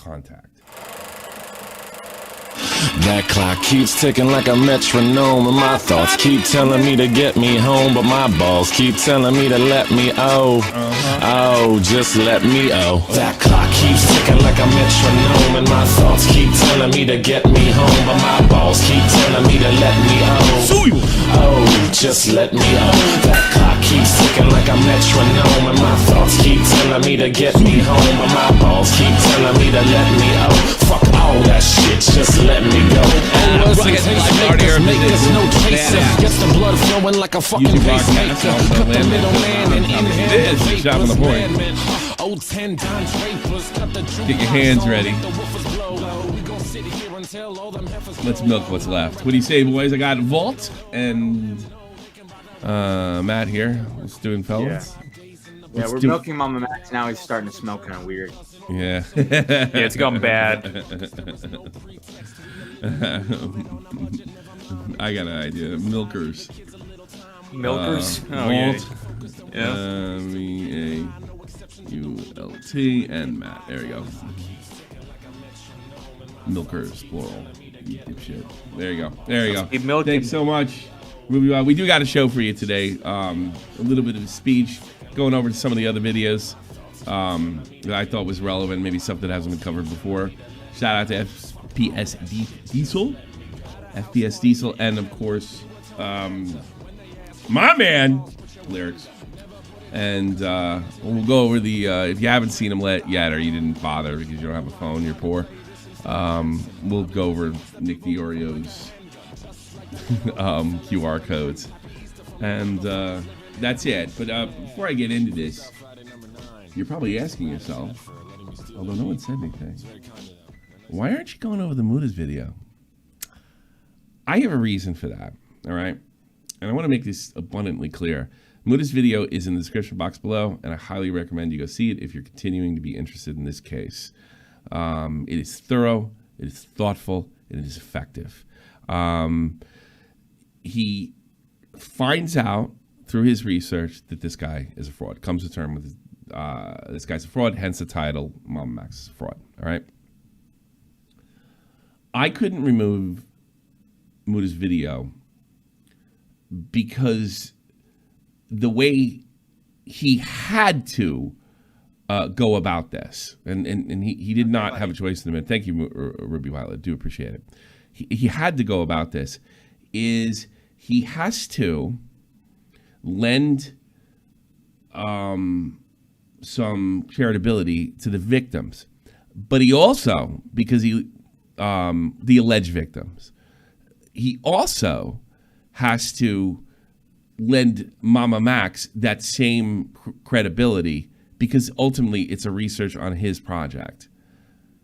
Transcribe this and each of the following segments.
contact. That clock keeps ticking like a metronome, and my thoughts keep telling me to get me home, but my balls keep telling me to let me just let me That clock keeps ticking like a metronome, and my thoughts keep telling me to get me home, but my balls keep telling me to let me just let me That clock keeps ticking like a metronome, and my thoughts keep telling me to get me home, but my balls keep telling me to let me Fuck all that shit, just let me go. No chaser. Gets the blood flowing like a fucking pacemaker. Cut the middleman and inhale the Shot on the point. Get your hands ready. Let's milk what's left. What do you say, boys? I got Vault and Matt here. Let's doing fellas. Yeah, we're milking MamaMax now. He's starting to smell kind of weird. Yeah. Yeah, it's gone bad. I got an idea. Milkers. Milkers? Vault. Yeah. M-E-A-U-L-T and Matt. There we go. Milkers, plural. You dipshit. There you go. There you go. Keep milking. Thanks so much. We do got a show for you today. A little bit of a speech, going over some of the other videos that I thought was relevant, maybe something that hasn't been covered before. Shout out to FPS Diesel, and of course, my man, Lyrics. And we'll go over the, if you haven't seen them yet, or you didn't bother because you don't have a phone, you're poor, we'll go over Nick DiOrio's QR codes. And that's it. But before I get into this, you're probably asking yourself, although no one said anything, why aren't you going over the Muta's video? I have a reason for that, all right? And I want to make this abundantly clear. Muta's video is in the description box below, and I highly recommend you go see it if you're continuing to be interested in this case. It is thorough, it is thoughtful, and it is effective. He finds out through his research that this guy is a fraud, comes to terms with this guy's a fraud, hence the title, MamaMax is a fraud, all right? I couldn't remove Muta's video because the way he had to go about this, and he did not have a choice in a minute. Thank you, Ruby Violet. I do appreciate it. He had to go about this, is he has to lend some charitability to the victims, but he also, because the alleged victims, he also has to lend MamaMax that same credibility, because ultimately it's a research on his project.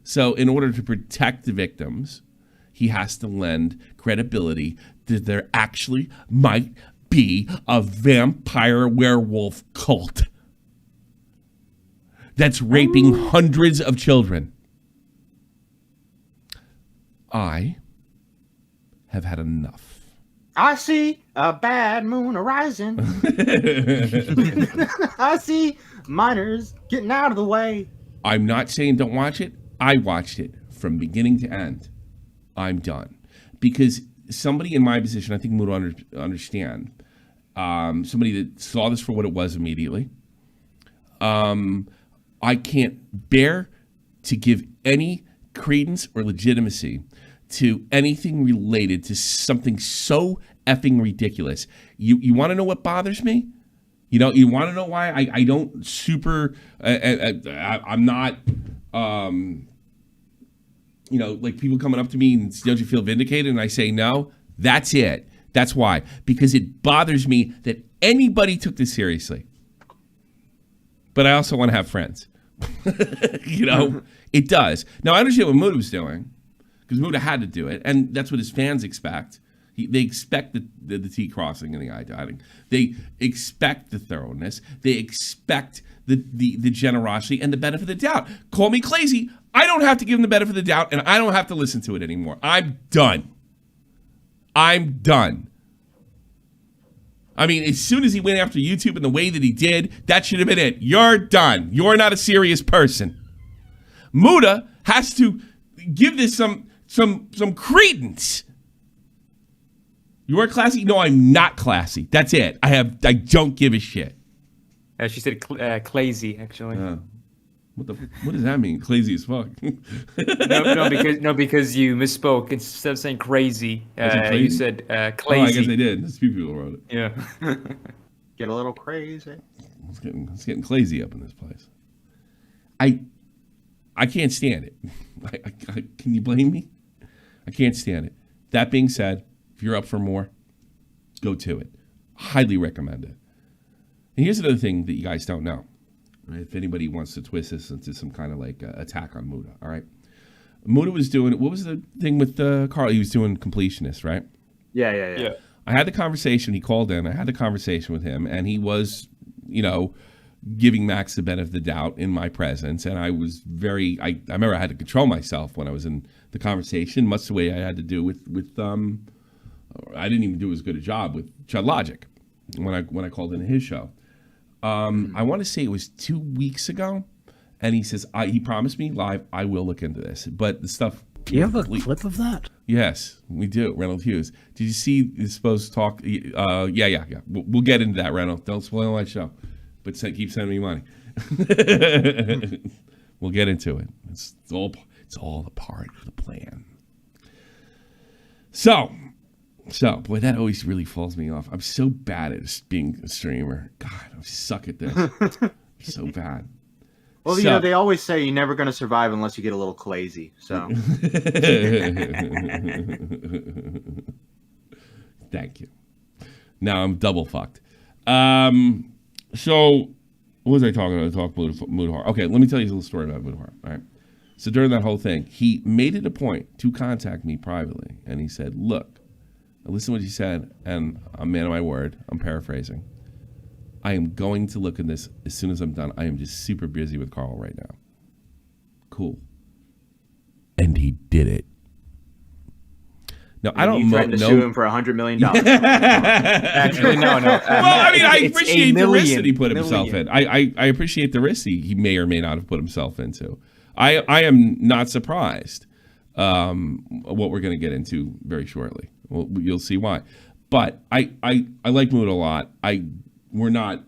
So in order to protect the victims, he has to lend credibility that there actually might be a vampire werewolf cult that's raping hundreds of children. I have had enough. I see a bad moon arising. I see miners getting out of the way. I'm not saying don't watch it. I watched it from beginning to end. I'm done. Because somebody in my position, I think Muta understand, somebody that saw this for what it was immediately, I can't bear to give any credence or legitimacy to anything related to something so effing ridiculous. You want to know what bothers me? You know, you want to know why I don't super, I'm not, you know, like people coming up to me and don't you feel vindicated? And I say no. That's it. That's why. Because it bothers me that anybody took this seriously. But I also want to have friends. You know, it does. Now, I understand what Muta was doing, because Muta had to do it, and that's what his fans expect. They expect the T crossing and the I dotting. They expect the thoroughness. They expect the generosity and the benefit of the doubt. Call me crazy. I don't have to give him the benefit of the doubt, and I don't have to listen to it anymore. I'm done. I'm done. I mean, as soon as he went after YouTube in the way that he did, that should have been it. You're done. You're not a serious person. Muta has to give this some credence. You are classy? No, I'm not classy. That's it. I don't give a shit. She said clazy, actually. What does that mean? Crazy as fuck. because you misspoke. Instead of saying crazy, you said clazy. Oh, I guess I did. There's a few people wrote it. Yeah. Get a little crazy. It's getting crazy up in this place. I can't stand it. Can you blame me? I can't stand it. That being said, if you're up for more, go to it. Highly recommend it. And here's another thing that you guys don't know. Right? If anybody wants to twist this into some kind of like attack on Muta, all right? Muta was doing, what was the thing with Carl? He was doing completionist, right? Yeah. I had the conversation. He called in. I had the conversation with him, and he was, giving Max the benefit of the doubt in my presence. And I was I remember I had to control myself when I was in the conversation, much the way I had to do with I didn't even do as good a job with Chud Logic when I called in his show. I want to say it was 2 weeks ago, and he says he promised me live I will look into this. But the stuff. Do you have a clip of that? Yes, we do. Reynolds Hughes. Did you see the supposed talk? Yeah. We'll get into that, Reynolds. Don't spoil my show, but keep sending me money. We'll get into it. It's all a part of the plan. So, boy, that always really falls me off. I'm so bad at being a streamer. God, I suck at this. I'm so bad. Well, they always say you're never going to survive unless you get a little crazy. So, thank you. Now I'm double fucked. So, what was I talking about? I talked Mudahar. Okay, let me tell you a little story about Mudahar. All right. So during that whole thing, he made it a point to contact me privately, and he said, "Look, listen to what he said, and I'm a man of my word. I'm paraphrasing. I am going to look at this as soon as I'm done. I am just super busy with Carl right now." Cool. And he did it. Now, I don't know. To sue him for $100 million. Actually, no. Well, I mean, I appreciate the risk that he put himself in. I appreciate the risk he may or may not have put himself into. I am not surprised what we're going to get into very shortly. Well, you'll see why. But I like Muta a lot. We're not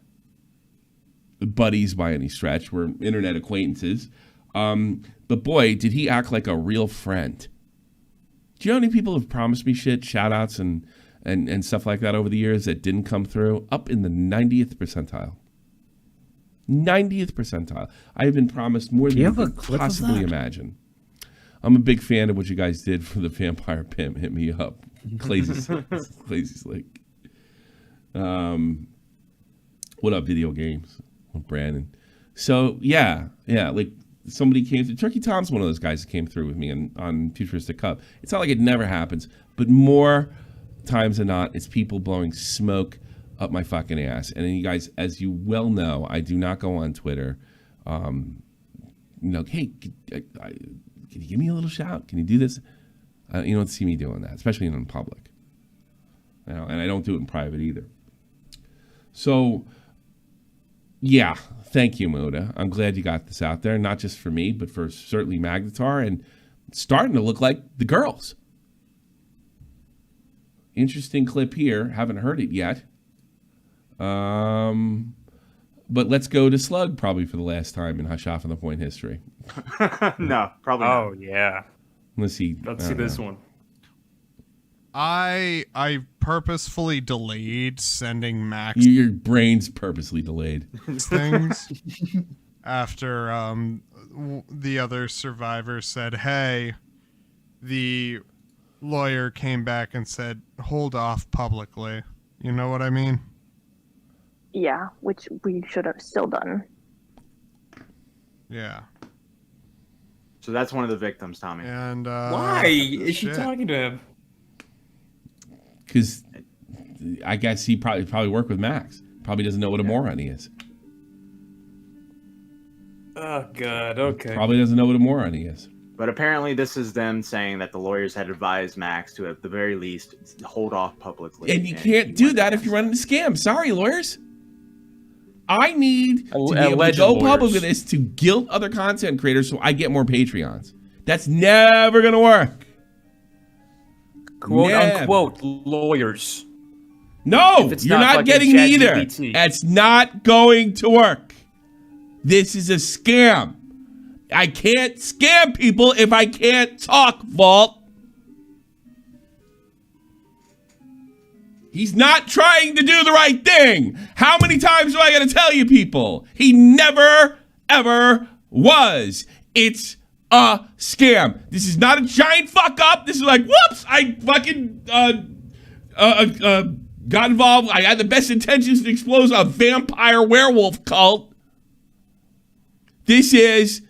buddies by any stretch. We're internet acquaintances. But boy, did he act like a real friend. Do you know how many people have promised me shit, shout outs and stuff like that over the years that didn't come through? Up in the 90th percentile. 90th percentile. I have been promised more than you could possibly imagine. I'm a big fan of what you guys did for the Vampire Pimp. Hit me up. Crazy Slick. What up, video games? Brandon. So, yeah, like somebody came through. Turkey Tom's one of those guys that came through with me on Futuristic Cup. It's not like it never happens, but more times than not, it's people blowing smoke up my fucking ass. And then you guys, as you well know, I do not go on Twitter. Hey, can you give me a little shout? Can you do this? You don't see me doing that, especially in public. And I don't do it in private either. So, yeah, thank you, Muta. I'm glad you got this out there, not just for me, but for certainly Magnetar, and it's starting to look like the girls. Interesting clip here. Haven't heard it yet. But let's go to Slug probably for the last time in Hush Off on the Point history. No, probably not. Oh, yeah. Let's see this one. I purposefully delayed sending Max your brain's purposely delayed things after the other survivor said, "Hey, the lawyer came back and said hold off publicly." You know what I mean? Yeah, which we should have still done. Yeah. So that's one of the victims, Tommy. And why is she talking to him? Because I guess he probably worked with Max. Probably doesn't know what a moron he is. Oh, God, okay. Probably doesn't know what a moron he is. But apparently this is them saying that the lawyers had advised Max to, at the very least, hold off publicly. And you can't do that if you're running a scam. Sorry, lawyers. I need to be able to go public with this to guilt other content creators so I get more Patreons. That's never going to work. Quote Never. unquote lawyers. No, If it's you're not fucking getting me either. ChatGPT. It's not going to work. This is a scam. I can't scam people if I can't talk, Vault. He's not trying to do the right thing. How many times do I got to tell you people? He never, ever was. It's a scam. This is not a giant fuck up. This is like, whoops, I fucking got involved. I had the best intentions to expose a vampire werewolf cult. This is,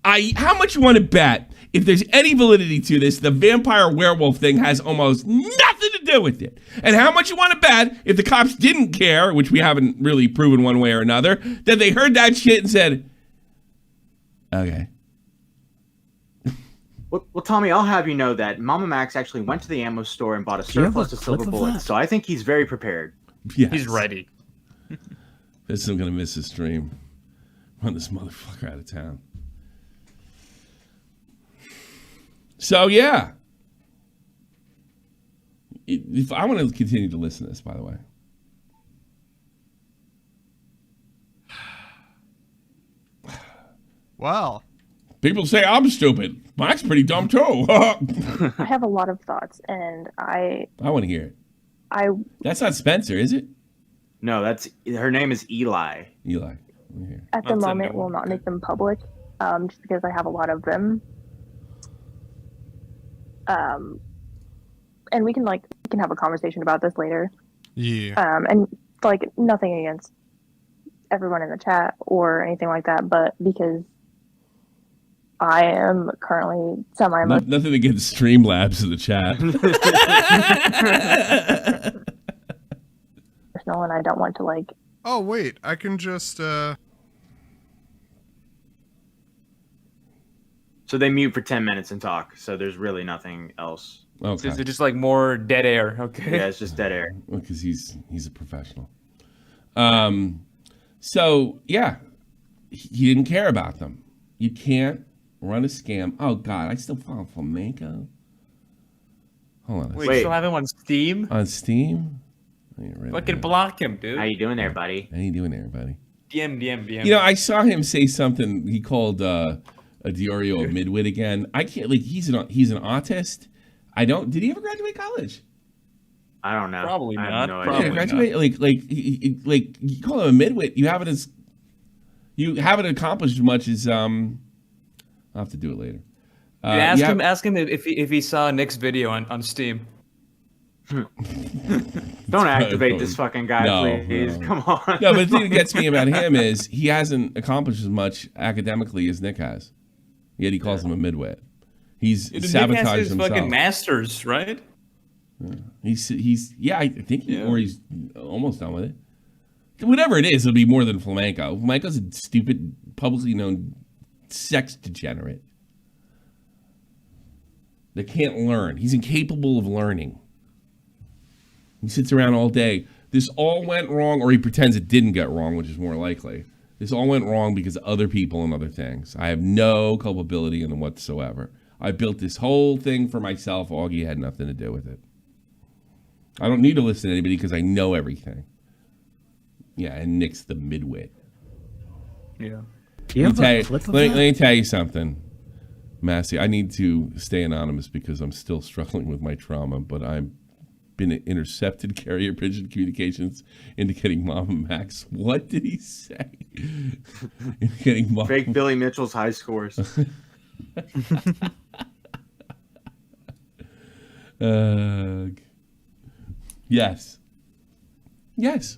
how much you want to bet? If there's any validity to this, the vampire werewolf thing has almost nothing to do with it. And how much you want to bet if the cops didn't care, which we haven't really proven one way or another, that they heard that shit and said, okay. Well, Tommy, I'll have you know that MamaMax actually went to the ammo store and bought a you have surplus a of silver clip of bullets. that? So I think he's very prepared. Yes. He's ready. This is I'm going to miss this stream. Run this motherfucker out of town. So, yeah. If I want to continue to listen to this, by the way. Well, People say I'm stupid. Mike's pretty dumb, too. I have a lot of thoughts, and I want to hear it. I That's not Spencer, is it? No, her name is Eli. Eli. Let me hear. at the That's a moment no. will not make them public, just because I have a lot of them. And we can have a conversation about this later. yeah. And like nothing against everyone in the chat or anything like that, but because I am currently Nothing against Streamlabs in the chat. personal, and I don't want to Oh, wait. I can just, So they mute for 10 minutes and talk. So there's really nothing else. Okay. Is it just like more dead air? Okay. Yeah, it's just dead air. Because he's a professional. So yeah, he didn't care about them. You can't run a scam. Oh God, I still follow Flamenco. Hold on. Wait, Wait. you still have him on Steam? On Steam. Right Fucking here. block him, dude. How you doing there, buddy? How you doing there, buddy? DM. You know, I saw him say something. He called a Diorio a midwit again. I can't. Like he's an autist. I don't. Did he ever graduate college? I don't know. Probably I have not. no Probably idea. Yeah, graduate. Like you call him a midwit. You haven't accomplished as much as I'll have to do it later. Ask him if he saw Nick's video on Steam. Don't activate this fucking guy, No, please. no. Come on. No, but the thing that gets me about him is he hasn't accomplished as much academically as Nick has. Yet he calls him a midwit. He's Nick has sabotaged his himself. fucking masters, right? He's yeah, I think or he's almost done with it. Whatever it is, it'll be more than Flamenco. Flamenco's a stupid, publicly known sex degenerate that can't learn. He's incapable of learning. He sits around all day. This all went wrong, or he pretends it didn't get wrong, which is more likely. This all went wrong because of other people and other things. I have no culpability in them whatsoever. I built this whole thing for myself. Augie had nothing to do with it. I don't need to listen to anybody because I know everything. Yeah, and Nick's the midwit. Yeah. Do you have a clip of Let that? me tell you something, Massey. I need to stay anonymous because I'm still struggling with my trauma, but I've been intercepted carrier pigeon communications indicating MamaMax. What did he say? Indicating Fake Billy Mitchell's high scores. Yes. Yes.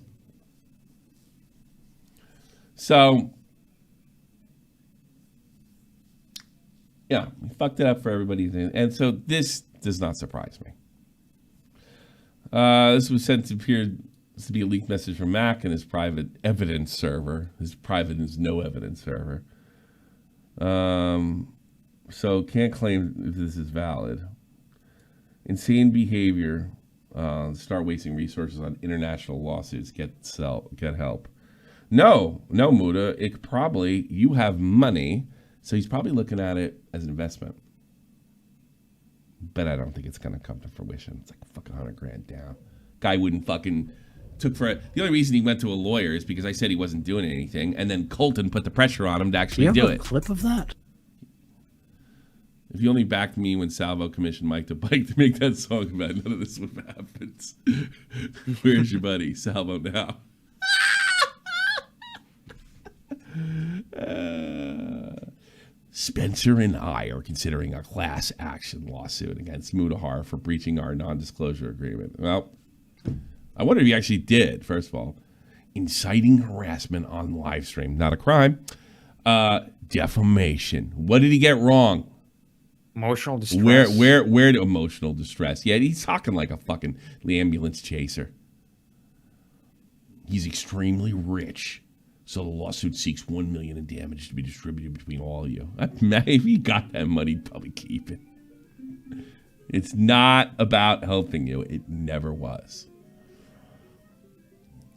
So, yeah, we fucked it up for everybody. And so this does not surprise me. This was sent to appear to be a leaked message from Mac and his private evidence server. His private is no evidence server. So can't claim if this is valid. Insane behavior. Start wasting resources on international lawsuits. Get help. No, Muta. It probably, you have money, so he's probably looking at it as an investment. But I don't think it's going to come to fruition. It's like fucking $100,000 down. Guy wouldn't fucking took for it. The only reason he went to a lawyer is because I said he wasn't doing anything, and then Colton put the pressure on him to actually do it. Clip of that? If you only backed me when Salvo commissioned Mike to Bike to make that song about none of this would have happened. Where's your buddy? Salvo now. Spencer and I are considering a class action lawsuit against Muta for breaching our non-disclosure agreement. Well, I wonder if he actually did, first of all. Inciting harassment on live stream. Not a crime. Defamation. What did he get wrong? Emotional distress. Where emotional distress? Yeah, he's talking like a fucking ambulance chaser. He's extremely rich, so the lawsuit seeks $1 million in damage to be distributed between all of you. If he got that money, he'd probably keep it. It's not about helping you. It never was.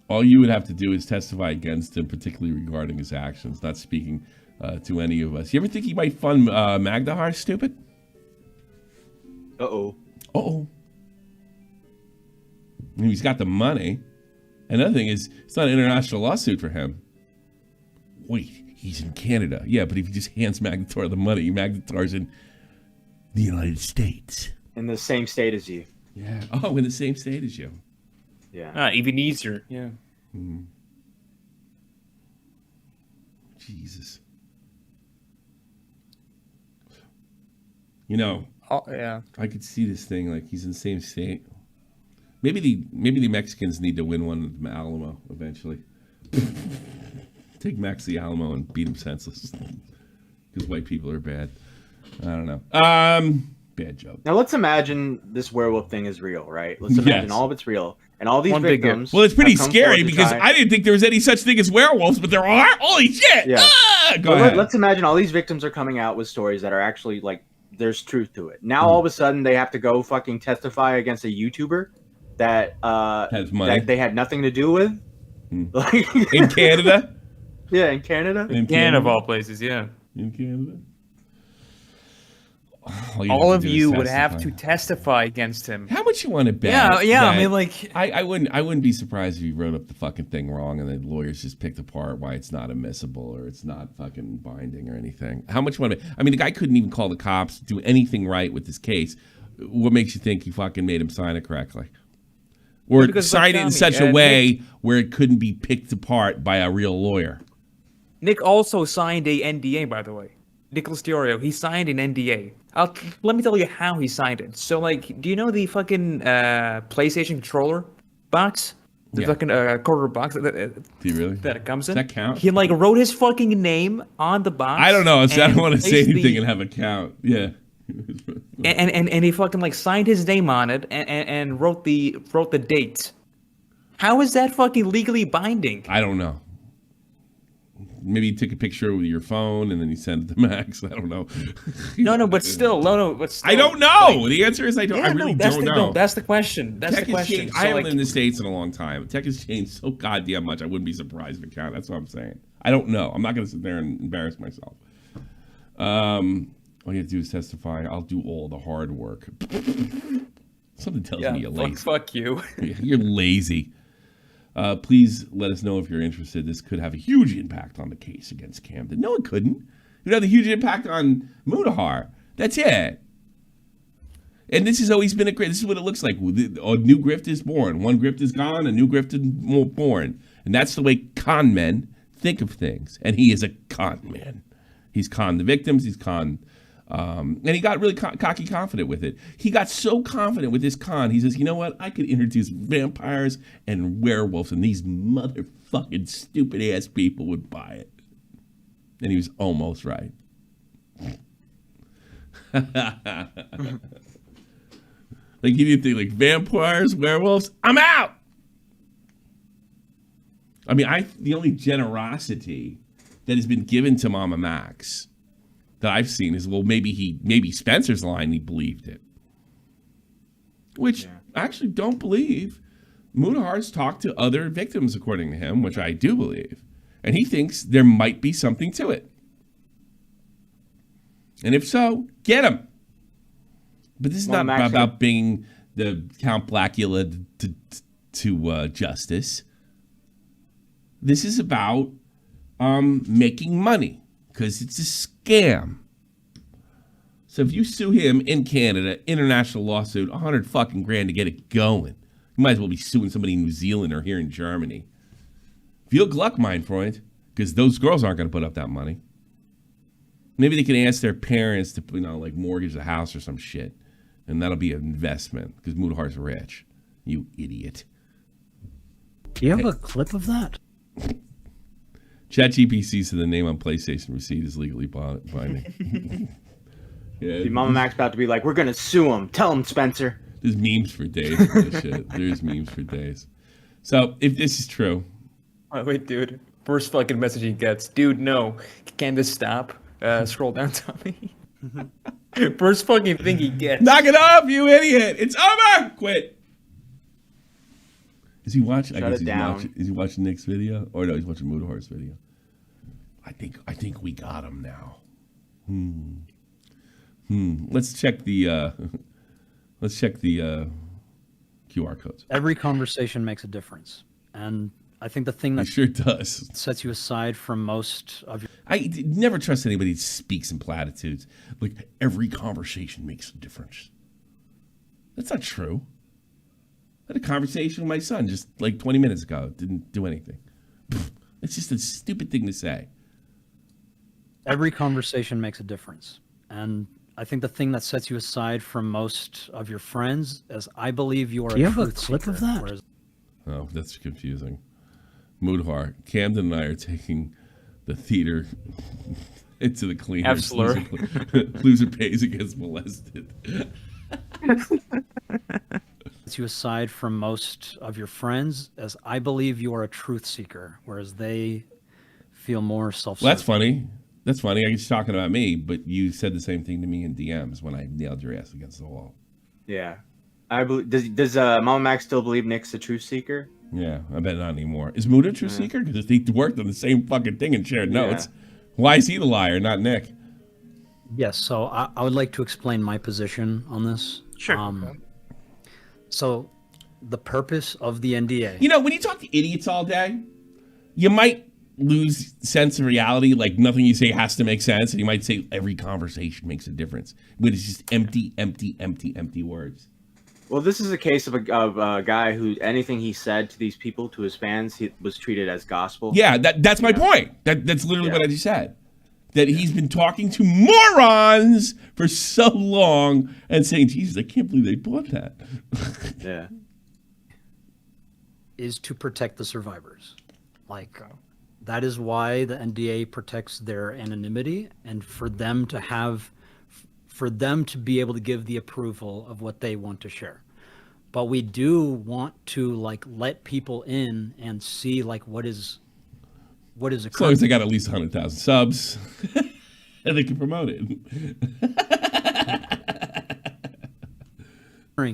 All you would have to do is testify against him, particularly regarding his actions, not speaking to any of us. You ever think he might fund Magdahar, stupid? Uh-oh. Uh-oh. I mean, he's got the money. Another thing is, it's not an international lawsuit for him. Wait, he's in Canada. Yeah, but if he just hands Magdatar the money, Magdatar's in the United States. In the same state as you. Yeah. Oh, in the same state as you. Yeah. Even easier. Yeah. Jesus. You know, Oh, yeah. I could see this thing like he's in the same state. Maybe the Mexicans need to win one of the Alamo eventually. Take Max the Alamo and beat him senseless. Because white people are bad. I don't know. Bad joke. Now let's imagine this werewolf thing is real, right? Let's imagine all of it's real. And all these victims... Well, it's pretty have come scary forward to because try- I didn't think there was any such thing as werewolves, but there are. Holy shit! Yeah. Go ahead. Let's imagine all these victims are coming out with stories that are actually like, there's truth to it. Now all of a sudden they have to go fucking testify against a YouTuber that has money that they had nothing to do with. Like in Canada. Yeah, in Canada. In Canada, of all places, yeah. In Canada. All of you would have to testify against him. How much you want to bet? Yeah. I mean, like, I wouldn't be surprised if he wrote up the fucking thing wrong and the lawyers just picked apart why it's not admissible or it's not fucking binding or anything. How much you want to? I mean, the guy couldn't even call the cops, do anything right with this case. What makes you think he fucking made him sign it correctly? Or sign it in such a way where it couldn't be picked apart by a real lawyer? Nick also signed a NDA, by the way. Nicholas Diorio, he signed an NDA. Let me tell you how he signed it. So, like, do you know the fucking PlayStation controller box? The fucking quarter box Do you really? that it comes in? Does that count? He, like, wrote his fucking name on the box. I don't know. So I don't want to say placed anything and have a count. Yeah. and he fucking, like, signed his name on it and wrote the date. How is that fucking legally binding? I don't know. Maybe you took a picture with your phone and then you sent it to Max. I don't know. But still. I don't know. Like, the answer is I don't. I really don't know. No, that's the question. That's Tech the question. Changed, I haven't lived in the States in a long time. Tech has changed so goddamn much. I wouldn't be surprised if it counted. That's what I'm saying. I don't know. I'm not going to sit there and embarrass myself. All you have to do is testify. I'll do all the hard work. Something tells me you're lazy. Fuck you. You're lazy. Please let us know if you're interested. This could have a huge impact on the case against Camden. No, it couldn't. It would have a huge impact on Mutahar. That's it. And this has always been this is what it looks like. A new grift is born. One grift is gone, a new grift is born. And that's the way con men think of things. And he is a con man. He's conned the victims. He's conned... and he got really cocky confident with it. He got so confident with this con, he says, you know what? I could introduce vampires and werewolves, and these motherfucking stupid-ass people would buy it. And he was almost right. Like, you didn't think, like, vampires, werewolves? I'm out! I mean, the only generosity that has been given to MamaMax that I've seen is, well, maybe Spencer's line, he believed it. Which I actually don't believe. Mudahar's talked to other victims, according to him, which I do believe. And he thinks there might be something to it. And if so, get him. But this is Well, not Max, about bringing the Count Blackula to justice. This is about making money because it's a scam. So if you sue him in Canada, international lawsuit, 100 fucking grand to get it going. You might as well be suing somebody in New Zealand or here in Germany. Viel Gluck, mein Freund, because those girls aren't going to put up that money. Maybe they can ask their parents to, like mortgage a house or some shit. And that'll be an investment because Mudahar's rich. You idiot. Do you have a clip of that? ChatGPT said the name on PlayStation receipt is legally binding. Yeah, See, MamaMax about to be like, we're gonna sue him. Tell him, Spencer. there's memes for days for this shit. There's memes for days. So if this is true, Oh, wait, dude. First fucking message he gets. Dude, no. Can this stop? Scroll down, Tommy. First fucking thing he gets. knock it off, you idiot! It's over. Quit. Is he watching? Shut it down. Is he watching Nick's video? Or no, he's watching Mudahar's video. I think we got him now. Let's check the QR codes. Every conversation makes a difference. And I think the thing It that sure does. sets you aside from most of your I never trust anybody who speaks in platitudes. Like, every conversation makes a difference. That's not true. I had a conversation with my son just like 20 minutes ago. It didn't do anything. It's just a stupid thing to say. every conversation makes a difference. And I think the thing that sets you aside from most of your friends is I believe you are Do you a have a truth clip of seeker, that? whereas Oh, that's confusing. Mudhar, Camden and I are taking the theater into the cleaners. Absolutely. Loser pays and gets molested. sets you aside from most of your friends as I believe you are a truth seeker, whereas they feel more self-centered. Well, that's funny. That's funny. I guess you're talking about me, but you said the same thing to me in DMs when I nailed your ass against the wall. Yeah. I believe. Does MamaMax still believe Nick's a truth seeker? Yeah, I bet not anymore. Is Muta a truth seeker? Because they worked on the same fucking thing and shared notes. Why is he the liar, not Nick? Yes, so I would like to explain my position on this. Sure. So the purpose of the NDA. You know, when you talk to idiots all day, you might lose sense of reality, like nothing you say has to make sense, and you might say every conversation makes a difference, but it's just empty words. Well, this is a case of a guy who anything he said to these people, to his fans, he was treated as gospel. Yeah, that's my point. That's literally what I just said. That he's been talking to morons for so long and saying, Jesus, I can't believe they bought that. Yeah. Is to protect the survivors. Like, that is why the NDA protects their anonymity, and for them to be able to give the approval of what they want to share. But we do want to like let people in and see like what is As long occurring. as they got at least 100,000 subs, and they can promote it.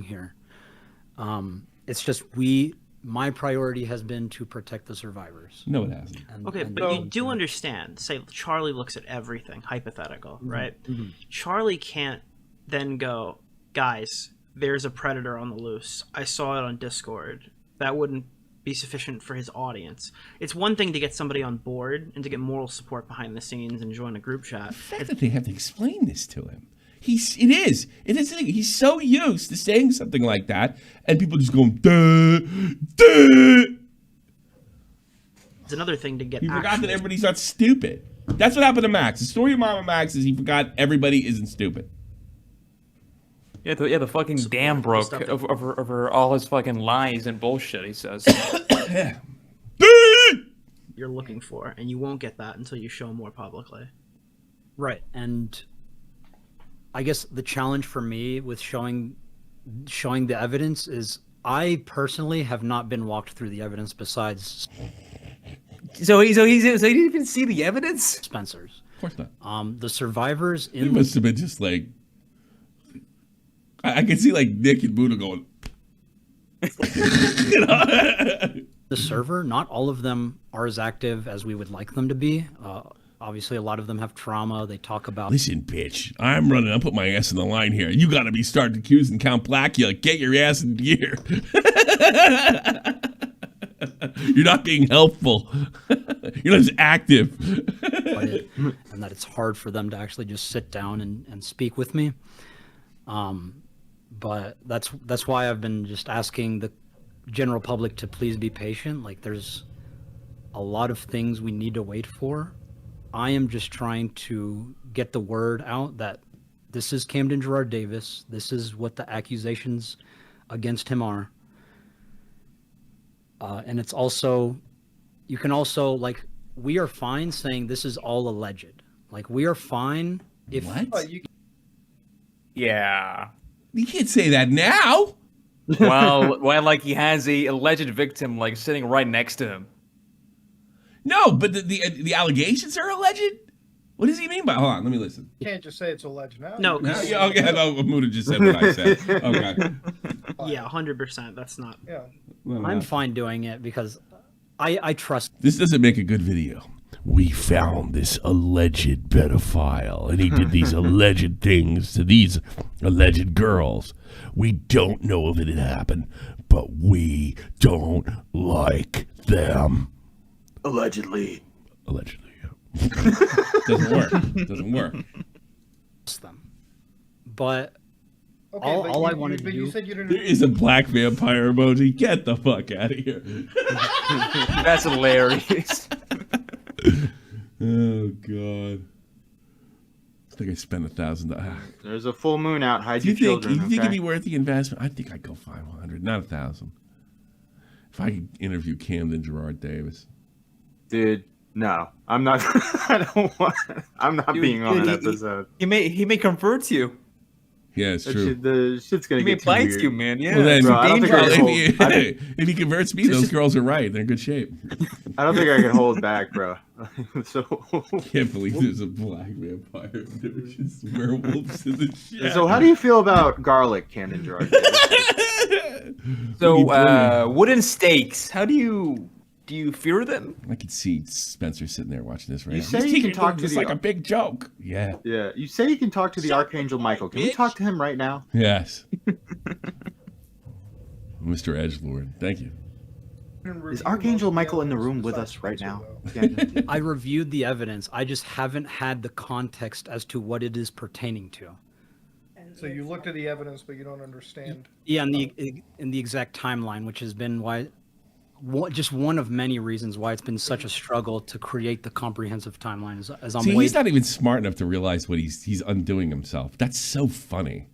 Here. It's just my priority has been to protect the survivors. No, it hasn't. Okay, but you do understand. Say Charlie looks at everything, hypothetical, right? Charlie can't then go, guys, there's a predator on the loose. I saw it on Discord. That wouldn't be sufficient for his audience. It's one thing to get somebody on board and to get moral support behind the scenes and join a group chat. The fact that they have to explain this to him. It is. He's so used to saying something like that, and people just going, duh, duh. It's another thing to get He forgot that everybody's not stupid. That's what happened to Max. The story of MamaMax is he forgot everybody isn't stupid. Yeah, the fucking dam broke stuff that- over all his fucking lies and bullshit he says. you're looking for, and you won't get that until you show more publicly. Right, and I guess the challenge for me with showing the evidence is I personally have not been walked through the evidence besides So he didn't even see the evidence? Spencer's. Of course not. The survivors It in must have been just like, I can see like Nick and Buddha going, the server, not all of them are as active as we would like them to be. obviously a lot of them have trauma. They talk about Listen, bitch, I'm putting my ass in the line here. You got to be starting accusing Count Blackula. Get your ass in gear. You're not being helpful. You're not as active. and that it's hard for them to actually just sit down and speak with me. But that's why I've been just asking the general public to please be patient. Like, there's a lot of things we need to wait for. I am just trying to get the word out that this is Camden Gerard Davis. This is what the accusations against him are. And it's also, you can also, like, we are fine saying this is all alleged. Like, we are fine if... What? Yeah. You can't say that now. Well, like he has a alleged victim like sitting right next to him. No, but the allegations are alleged? What does he mean by... Hold on, let me listen. You can't just say it's alleged now. No, No, yeah, okay, no, Muta just said what I said. Okay. yeah, 100%. That's not. Yeah. I'm fine doing it because I trust. This doesn't make a good video. We found this alleged pedophile, and he did these alleged things to these alleged girls. We don't know if it had happened, but we don't like them. Allegedly. Allegedly, yeah. Doesn't work. Them. But Okay, all I wanted to but you do. said you There didn't. is a black vampire emoji. Get the fuck out of here. That's hilarious. Oh, God. I think I spent $1,000. There's a full moon out. Hide Do you your think, children. you think okay? it'd be worth the investment? I think I'd go 500, not 1,000. If I could interview Camden Gerard Davis. Dude, no. I'm not. I don't want. I'm not being on dude, an episode. He may convert you. Yeah, it's That true. shit, the shit's gonna He may get too apply weird. to you, man. Yeah. Well, then, Bro, I don't think I dangerous. can if he converts me, those girls are right. They're in good shape. I don't think I can hold back, bro. So, Can't believe there's a black vampire. There's just werewolves in the shit. so how do you feel about garlic, Camden Gerard? So, wooden stakes. How do you fear them? I could see Spencer sitting there watching this right You now. say He's you taking can talk to this the- like a big joke. Yeah. Yeah, you say you can talk to the Archangel Michael. Can we bitch. talk to him right now? Yes. Mr. Edgelord, thank you. Is Archangel Michael in the room with us right now? Yeah. I reviewed the evidence. I just haven't had the context as to what it is pertaining to. So you looked at the evidence, but you don't understand. Yeah, in the exact timeline, which has been just one of many reasons why it's been such a struggle to create the comprehensive timeline. As I'm See, he's waiting. not even smart enough to realize what he's undoing himself. That's so funny.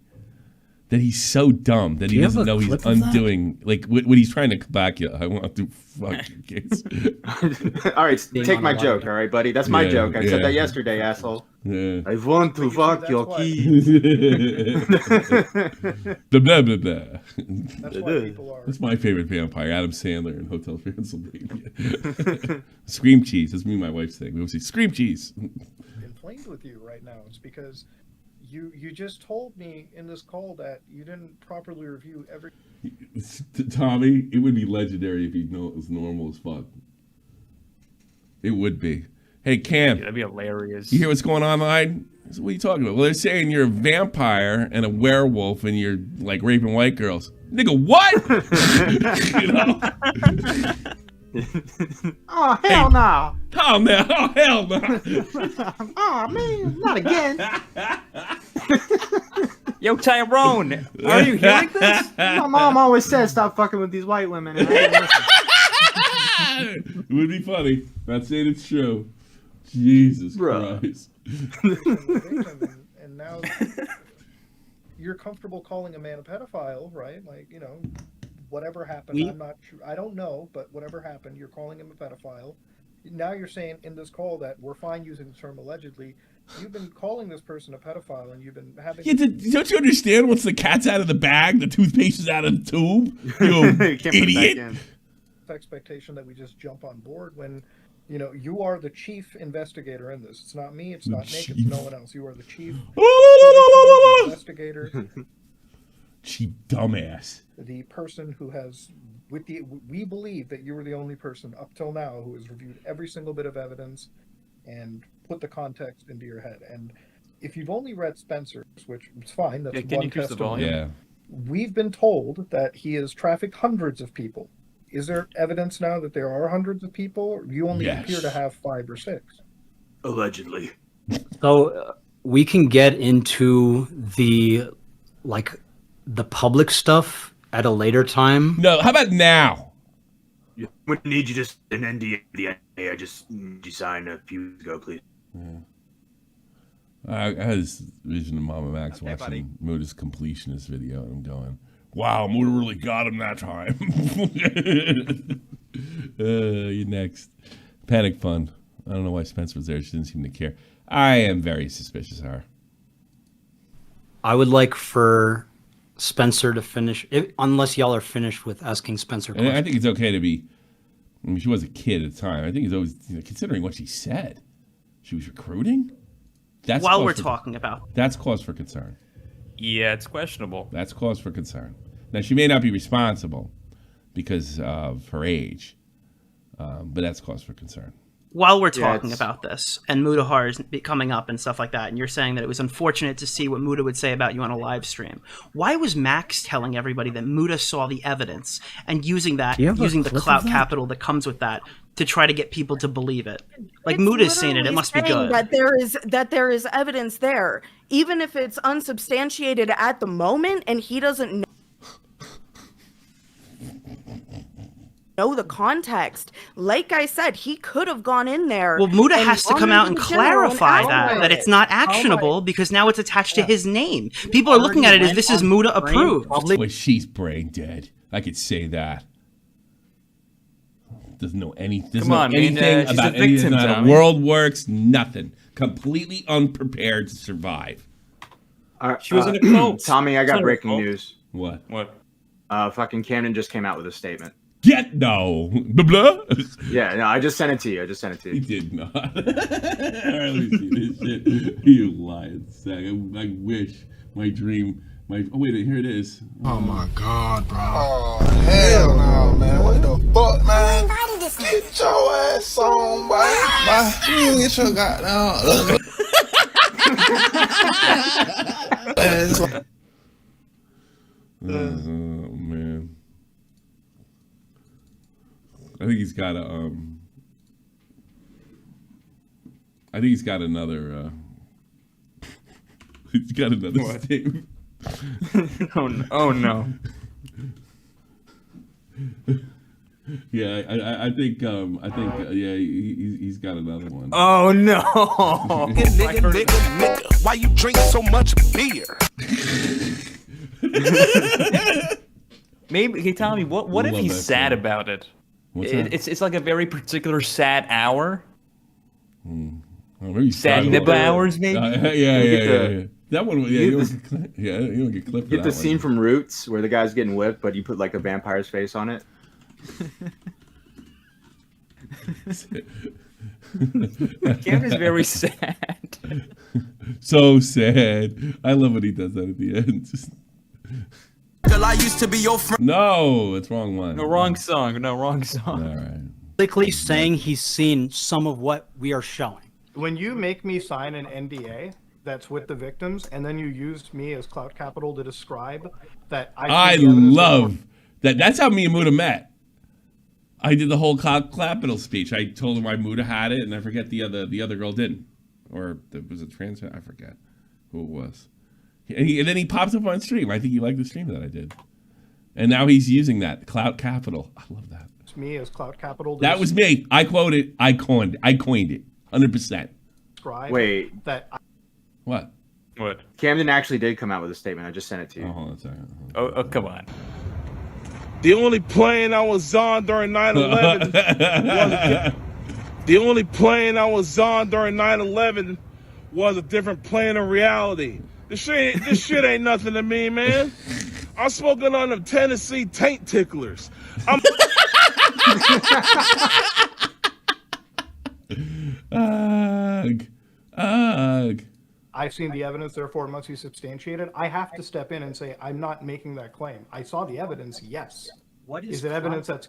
That he's so dumb that he you have doesn't a know he's clip of that? undoing like when he's trying to come back. I want to fuck your kids. All right, Being take on my the joke, line. all right, buddy. That's my Yeah, joke. I yeah. said that yesterday, asshole. Yeah. I want to But you see, fuck that's your why- kids. Blah, blah, blah, blah. That's why people are. That's my favorite vampire, Adam Sandler in Hotel Transylvania. Scream cheese. That's me and my wife's thing. We always say scream cheese. inflamed with you right now. It's because you just told me in this call that you didn't properly review every. Tommy, it would be legendary if he was normal as fuck. It would be. Hey, Cam, That'd be hilarious. you hear what's going on online? I said, what are you talking about? Well, they're saying you're a vampire and a werewolf and you're like raping white girls. Nigga, what? You know? Oh hell no! Oh, no. Oh, hell no. Oh man, not again! Yo, Tyrone, are you hearing this? My mom always says stop fucking with these white women. And I didn't listen. It would be funny. Not saying it's true. Jesus Bruh. Christ. victim, and now you're comfortable calling a man a pedophile, right? Like, you know, whatever happened, I'm not sure. I don't know, but whatever happened, you're calling him a pedophile. Now you're saying in this call that we're fine using the term allegedly. You've been calling this person a pedophile, and you've been having. Yeah, don't you understand? Once the cat's out of the bag, the toothpaste is out of the tube. You Can't put it back idiot. in. expectation that we just jump on board when, you know, you are the chief investigator in this. It's not me. It's not Nick. It's no one else. You are the chief investigator, Cheap dumbass. the person who has, we believe that you were the only person up till now who has reviewed every single bit of evidence and put the context into your head. And if you've only read Spencer's, which is fine, that's Can one you increase the testimony. volume? Yeah. We've been told that he has trafficked hundreds of people. Is there evidence now that there are hundreds of people? Or you only Yes. appear to have 5 or 6. Allegedly. So we can get into the public stuff at a later time. No, how about now? We need you to an NDA. The NDA I just need you sign a few weeks ago, please. I had this vision of MamaMax Okay, buddy. watching Muta's completionist video, and I'm going, wow, Muta really got him that time. You're next. Panic Fund. I don't know why Spencer was there. She didn't seem to care. I am very suspicious of her. I would like for Spencer to finish, unless y'all are finished with asking Spencer And I questions. think it's okay to be, I mean, she was a kid at the time. I think it's always, considering what she said, she was recruiting? That's While cause we're for- talking about, That's cause for concern. Yeah, it's questionable. That's cause for concern. Now, she may not be responsible because of her age, but that's cause for concern. while we're Yeah, talking it's- about this, and Mutahar is coming up and stuff like that, and you're saying that it was unfortunate to see what Muta would say about you on a live stream. Why was Max telling everybody that Muta saw the evidence and using Do you have a using the clip of clout that? capital that comes with that to try to get people to believe it? Like It's Muta's seen it, it literally must be saying good. that there is evidence there, even if it's unsubstantiated at the moment, and he doesn't know the context. Like I said, he could have gone in there. Well, Muta and has to gone come out into and the general and clarify outright that it. it's not actionable because now it's attached to his name. People are looking at it as this is Muta approved. Well, she's brain dead. I could say that. Doesn't know anything Come on, man, anything she's a about anything, victim, how the Tommy. world works. Nothing. Completely unprepared to survive. She was in a cult. Tommy, I It's not got her breaking fault. news. What? What? Fucking Camden just came out with a statement. Get no. Blah blah. Yeah, no, I just sent it to you. He did not. All right, let me see this shit. You lying sack. I wish my dream. Oh wait, here it is. Oh my god, bro. Oh hell no, man. What the fuck, man? Get your ass on, boy. You get your goddamn. Oh man. I think he's got a I think he's got another he's got another What? statement. Oh no. Yeah, I think yeah, he's got another one. Oh no. nigga, why you drink so much beer? Maybe hey Tommy, what if Love he's that sad song. about it? What's that? It's like a very particular sad hour. Oh, maybe he's Sad sad nipple about it. hours, maybe. the- Yeah. That one, yeah, you you get don't, yeah, you don't get clipped. for Get the that scene one. from Roots where the guy's getting whipped, but you put like a vampire's face on it. Camden's very sad. So sad. I love when he does that at the end. Just- Girl, I used to be your friend. No, it's wrong one. No, wrong song. No, wrong song. All right. Basically saying he's seen some of what we are showing. When you make me sign an NDA that's with the victims, and then you used me as clout capital to describe that I see the evidence love that. That's how me and Muta met. I did the whole Clapital speech. I told him why Muta had it, and I forget the other girl didn't, or was it trans? I forget who it was. And then he pops up on stream. I think he liked the stream that I did, and now he's using that Clout Capital. I love that. It's me as clout capital. To That was me. I quoted. I coined it. 100%. describe Wait, that. What? What? Camden actually did come out with a statement. I just sent it to you. Oh, hold on a second. Oh, come on. The only plane I was on during 9/11 the only plane I was on during 9/11 was a different plane of reality. This shit ain't nothing to me, man. I'm smoking on them Tennessee taint ticklers. I'm Ugh. I've seen the evidence, therefore it must be substantiated. I have to step in and say I'm not making that claim. I saw the evidence. Yes. What Is it evidence that's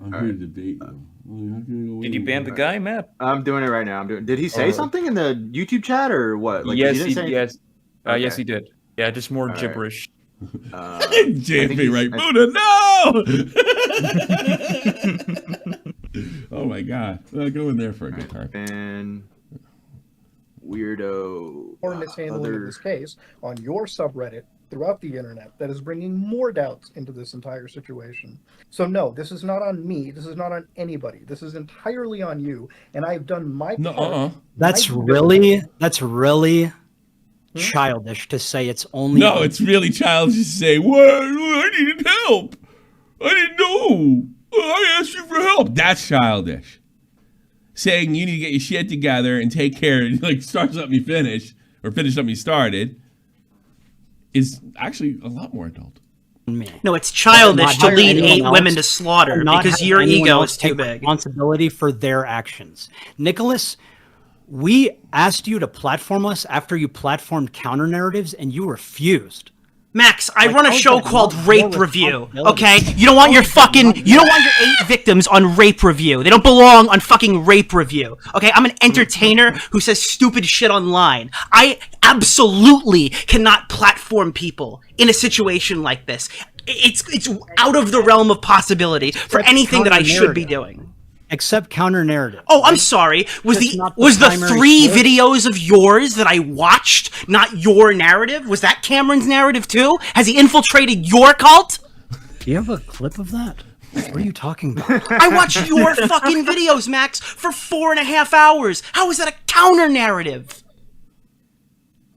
I'm here to debate. Did you ban the guy, Matt? I'm doing it right now. Did he say something in the YouTube chat or what? Like, yes, he didn't say yes. Okay. Yes, he did. Yeah, just more gibberish. JFP, right? Muta, no! Oh my God! Go in there for a good time. And weirdo. Or mishandling in this case on your subreddit throughout the internet that is bringing more doubts into this entire situation. So no, this is not on me. This is not on anybody. This is entirely on you. And I've done my part. That's really childish to say it's only. No, it's really childish to say, "What? I needed help. I didn't know. I asked you for help." That's childish. Saying you need to get your shit together and take care of, like, start something you finish or finish something you started is actually a lot more adult. No, it's childish to lead 8 women to slaughter because your ego is too big. Responsibility for their actions. Nicholas, we asked you to platform us after you platformed counter narratives and you refused. Max, I run a show called Rape Review, okay? You don't want your 8 victims on Rape Review. They don't belong on fucking Rape Review, okay? I'm an entertainer who says stupid shit online. I absolutely cannot platform people in a situation like this. It's out of the realm of possibility for anything that I should be doing. Except counter narrative. Oh, I'm sorry. Was the 3 videos of yours that I watched not your narrative? Was that Cameron's narrative too? Has he infiltrated your cult? Do you have a clip of that? What are you talking about? I watched your fucking videos, Max, for 4.5 hours. How is that a counter narrative?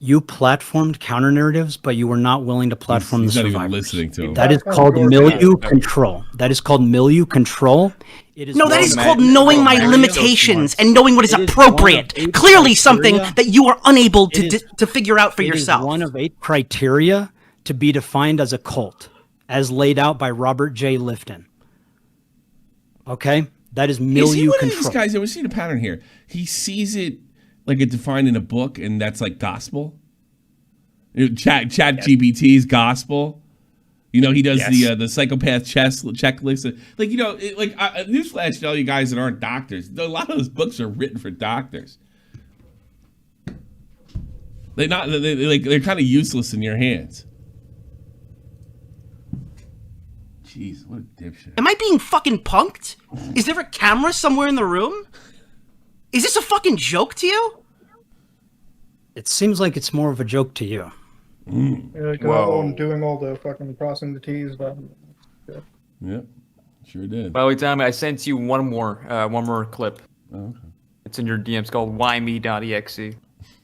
You platformed counter narratives, but you were not willing to platform the survivors. Not even listening to him. That is called milieu control. That is called milieu control. It is that is called knowing my limitations and knowing what is appropriate. Clearly something that you are unable to figure out for yourself. It is one of 8 criteria to be defined as a cult, as laid out by Robert J. Lifton. Okay? That is milieu control. These guys, we've seen a pattern here. He sees it like it's defined in a book, and that's like gospel. Chat GPT's gospel. You know, he does the psychopath checklist. Like, you know, newsflash to all you guys that aren't doctors. A lot of those books are written for doctors. They're kind of useless in your hands. Jeez, what a dipshit. Am I being fucking punked? Is there a camera somewhere in the room? Is this a fucking joke to you? It seems like it's more of a joke to you. I'm doing all the fucking crossing the T's. But... Yep, sure did. By the way, Tommy, I sent you one more clip. Oh, okay. It's in your DMs called whyme.exe.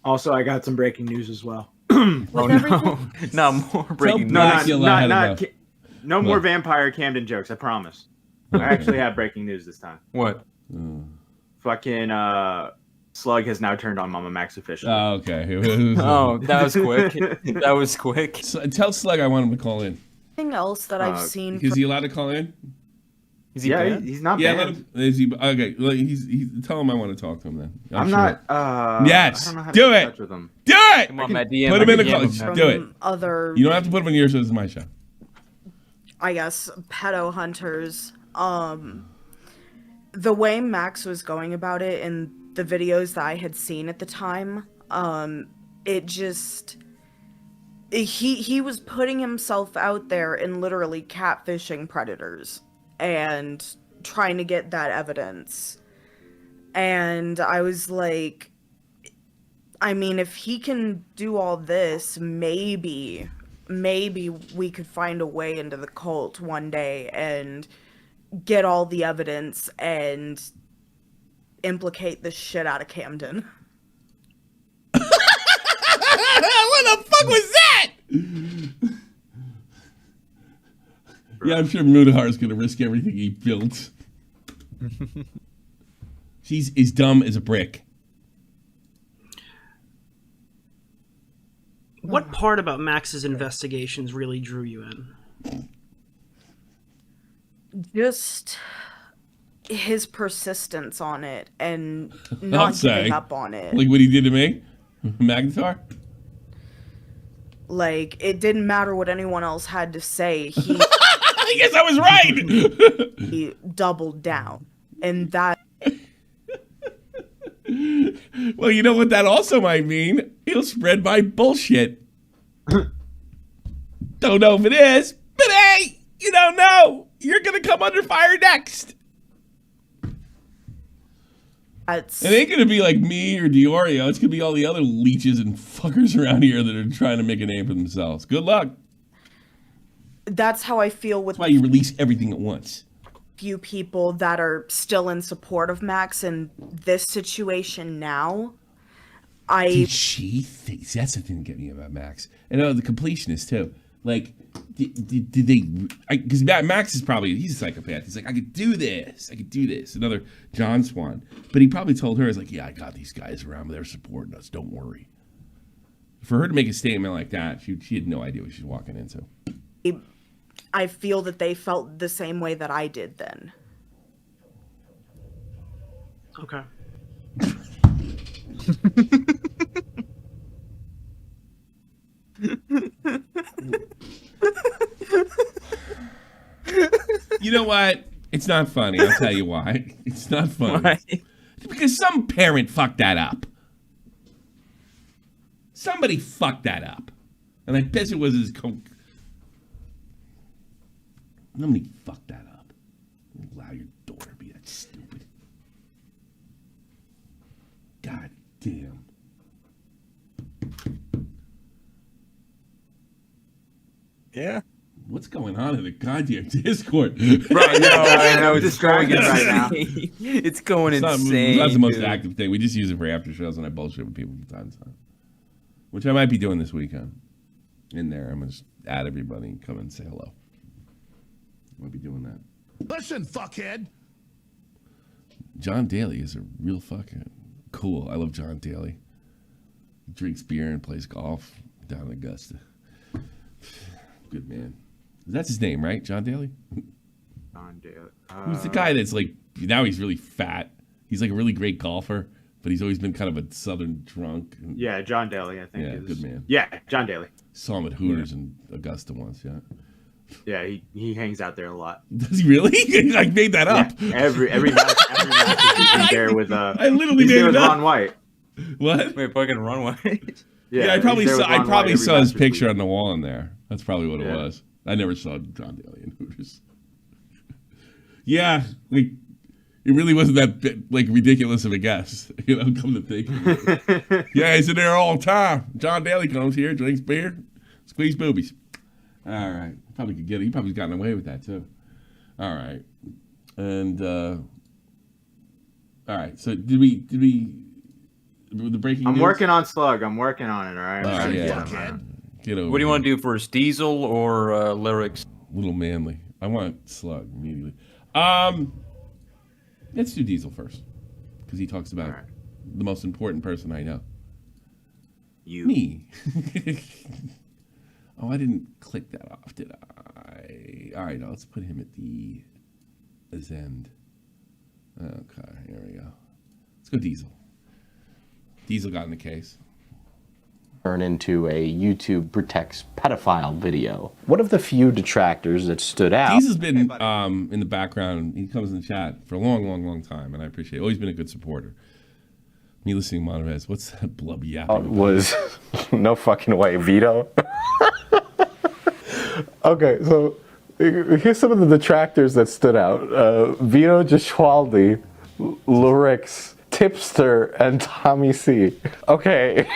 Also, I got some breaking news as well. Oh no, not more breaking news. No more vampire Camden jokes, I promise. I actually have breaking news this time. What? Fucking Slug has now turned on MamaMax officially. Oh, okay. Oh, that was quick. That was quick. So, tell Slug I want him to call in. Anything else that I've seen? Is he allowed to call in? Is he banned? He's not Yeah, banned. is he? Okay, tell him I want to talk to him then. I'm not. Yes, I don't know how to do get in it. touch with him. Do it. Come on, Matt, DM. Put him in the call. Do it. Other, you don't have to put him on your show. This is my show. I guess, pedo hunters. The way Max was going about it in the videos that I had seen at the time, it just... He was putting himself out there and literally catfishing predators and trying to get that evidence. And I was like, I mean, if he can do all this, maybe we could find a way into the cult one day and get all the evidence and implicate the shit out of Camden. What the fuck was that? Yeah, I'm sure Mudahar's gonna risk everything he built. She's as dumb as a brick. What part about Max's investigations really drew you in? Just his persistence on it and not giving up on it. Like what he did to me? Magnetar? Like, it didn't matter what anyone else had to say. He I guess I was right. He doubled down, and that. Well, you know what that also might mean? He'll spread my bullshit. Don't know if it is, but hey, you don't know. You're gonna come under fire next. That's... It ain't gonna be like me or Diorio. It's gonna be all the other leeches and fuckers around here that are trying to make a name for themselves. Good luck. That's how I feel with. That's why you release everything at once. Few people that are still in support of Max in this situation now. She thinks that's the thing that get me about Max. And the completionist too. Like, did they? Because Max is probably, he's a psychopath. He's like, I could do this. Another John Swan. But he probably told her, he's like, yeah, I got these guys around, but they're supporting us. Don't worry. For her to make a statement like that, she had no idea what she was walking into. I feel that they felt the same way that I did then. Okay. You know what? It's not funny. I'll tell you why. It's not funny. Why? Because some parent fucked that up. Somebody fucked that up. And I guess it was his Nobody fucked that up. Allow your daughter to be that stupid. God damn. Yeah. What's going on in the goddamn Discord? Right, I know it's distracting right now. It's going It's insane. not the most dude. active thing. We just use it for after shows, and I bullshit with people from time to time, which I might be doing this weekend. In there, I'm gonna just add everybody and come and say hello. I might be doing that. Listen, fuckhead. John Daly is a real fucking cool. I love John Daly. He drinks beer and plays golf down in Augusta. Good man. That's his name, right? John Daly? John Daly. Who's the guy that's like, now he's really fat. He's like a really great golfer, but he's always been kind of a southern drunk. Yeah, John Daly, I think. Yeah, is... good man. Yeah, John Daly. Saw him at Hooters in Augusta once, yeah. Yeah, he hangs out there a lot. Does he really? I made that up. Yeah, every match he's there with I literally he's made there it with up. Ron White. What? Wait, fucking Ron White. Yeah, I probably he's there saw. with Ron I probably White saw every his match picture week. on the wall in there. That's probably what it Yeah. was. I never saw John Daly in Hooters. Yeah, like it really wasn't that like ridiculous of a guess. You know, come to think of it. Yeah, he's in there all the time. John Daly comes here, drinks beer, squeeze boobies. All right, probably could get it. He probably gotten away with that too. All right, and all right. So did we the breaking? I'm news? working on Slug. I'm working on it. All right. All right, Yeah. Get over What do you here. want to do first, Diesel or lyrics? Little manly. I want Slug immediately. Let's do Diesel first, because he talks about the most important person I know. You. Me. Oh, I didn't click that off, did I? All right, now let's put him at the end. Okay, here we go. Let's go Diesel. Diesel got in the case. Turn into a YouTube protects pedophile video. One of the few detractors that stood out. Diesel's been in the background. He comes in the chat for a long time, and I appreciate it. Always been a good supporter. Me listening to Monterez, what's that blub yapping? Was no fucking way, Vito. Okay, so here's some of the detractors that stood out. Vito Giswaldi, Lurix, Tipster, and Tommy C. Okay.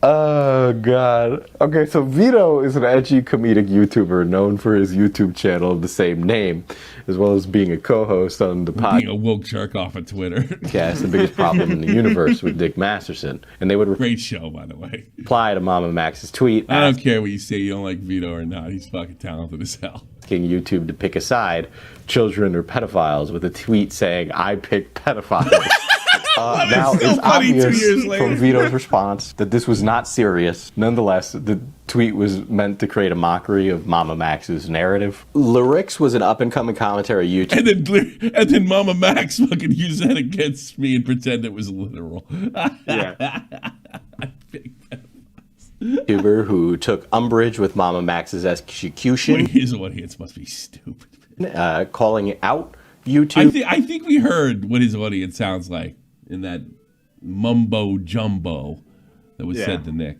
Oh, God. Okay, so Vito is an edgy comedic YouTuber known for his YouTube channel of the same name, as well as being a co-host on the podcast. Being a woke jerk off on Twitter. Yeah, it's the biggest problem in the universe with Dick Masterson. And they would Great show, by the way. reply to MamaMax's tweet I don't care what you say, you don't like Vito or not. He's fucking talented as hell. asking YouTube to pick a side, children or pedophiles, with a tweet saying, I pick pedophiles. Now, still it's funny 2 years obvious later. from Vito's response that this was not serious. Nonetheless, the tweet was meant to create a mockery of MamaMax's narrative. Lyrix was an up-and-coming commentary YouTube. And then Mama Max fucking used that against me and pretend it was literal. Yeah. I picked pedophiles. YouTuber who took umbrage with Max's execution. His audience must be stupid. Calling out YouTube. I think we heard what his audience sounds like in that mumbo jumbo that was said to Nick.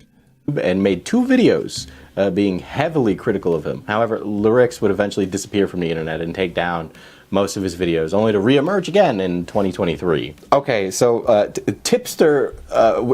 And made 2 videos being heavily critical of him. However, Lyrics would eventually disappear from the internet and take down most of his videos, only to reemerge again in 2023. Okay, so Tipster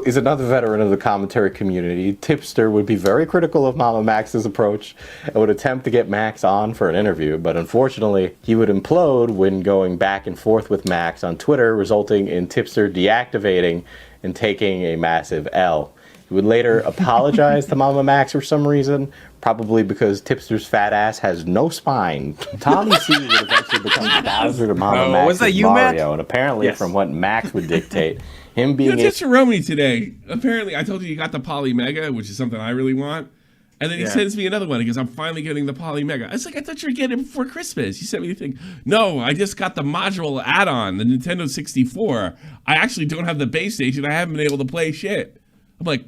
is another veteran of the commentary community. Tipster would be very critical of Max's approach and would attempt to get Max on for an interview, but unfortunately, he would implode when going back and forth with Max on Twitter, resulting in Tipster deactivating and taking a massive L. He would later apologize to Max for some reason, probably because Tipster's fat ass has no spine. Tommy C would eventually become the Bowser to Max's Mario, Matt? And apparently from what Max would dictate, him being... Tipster wrote me today. Apparently, I told you got the Poly Mega, which is something I really want. And then he sends me another one. He goes, I'm finally getting the Poly Mega. I was like, I thought you were getting it before Christmas. He sent me the thing. No, I just got the module add-on, the Nintendo 64. I actually don't have the base station. I haven't been able to play shit. I'm like,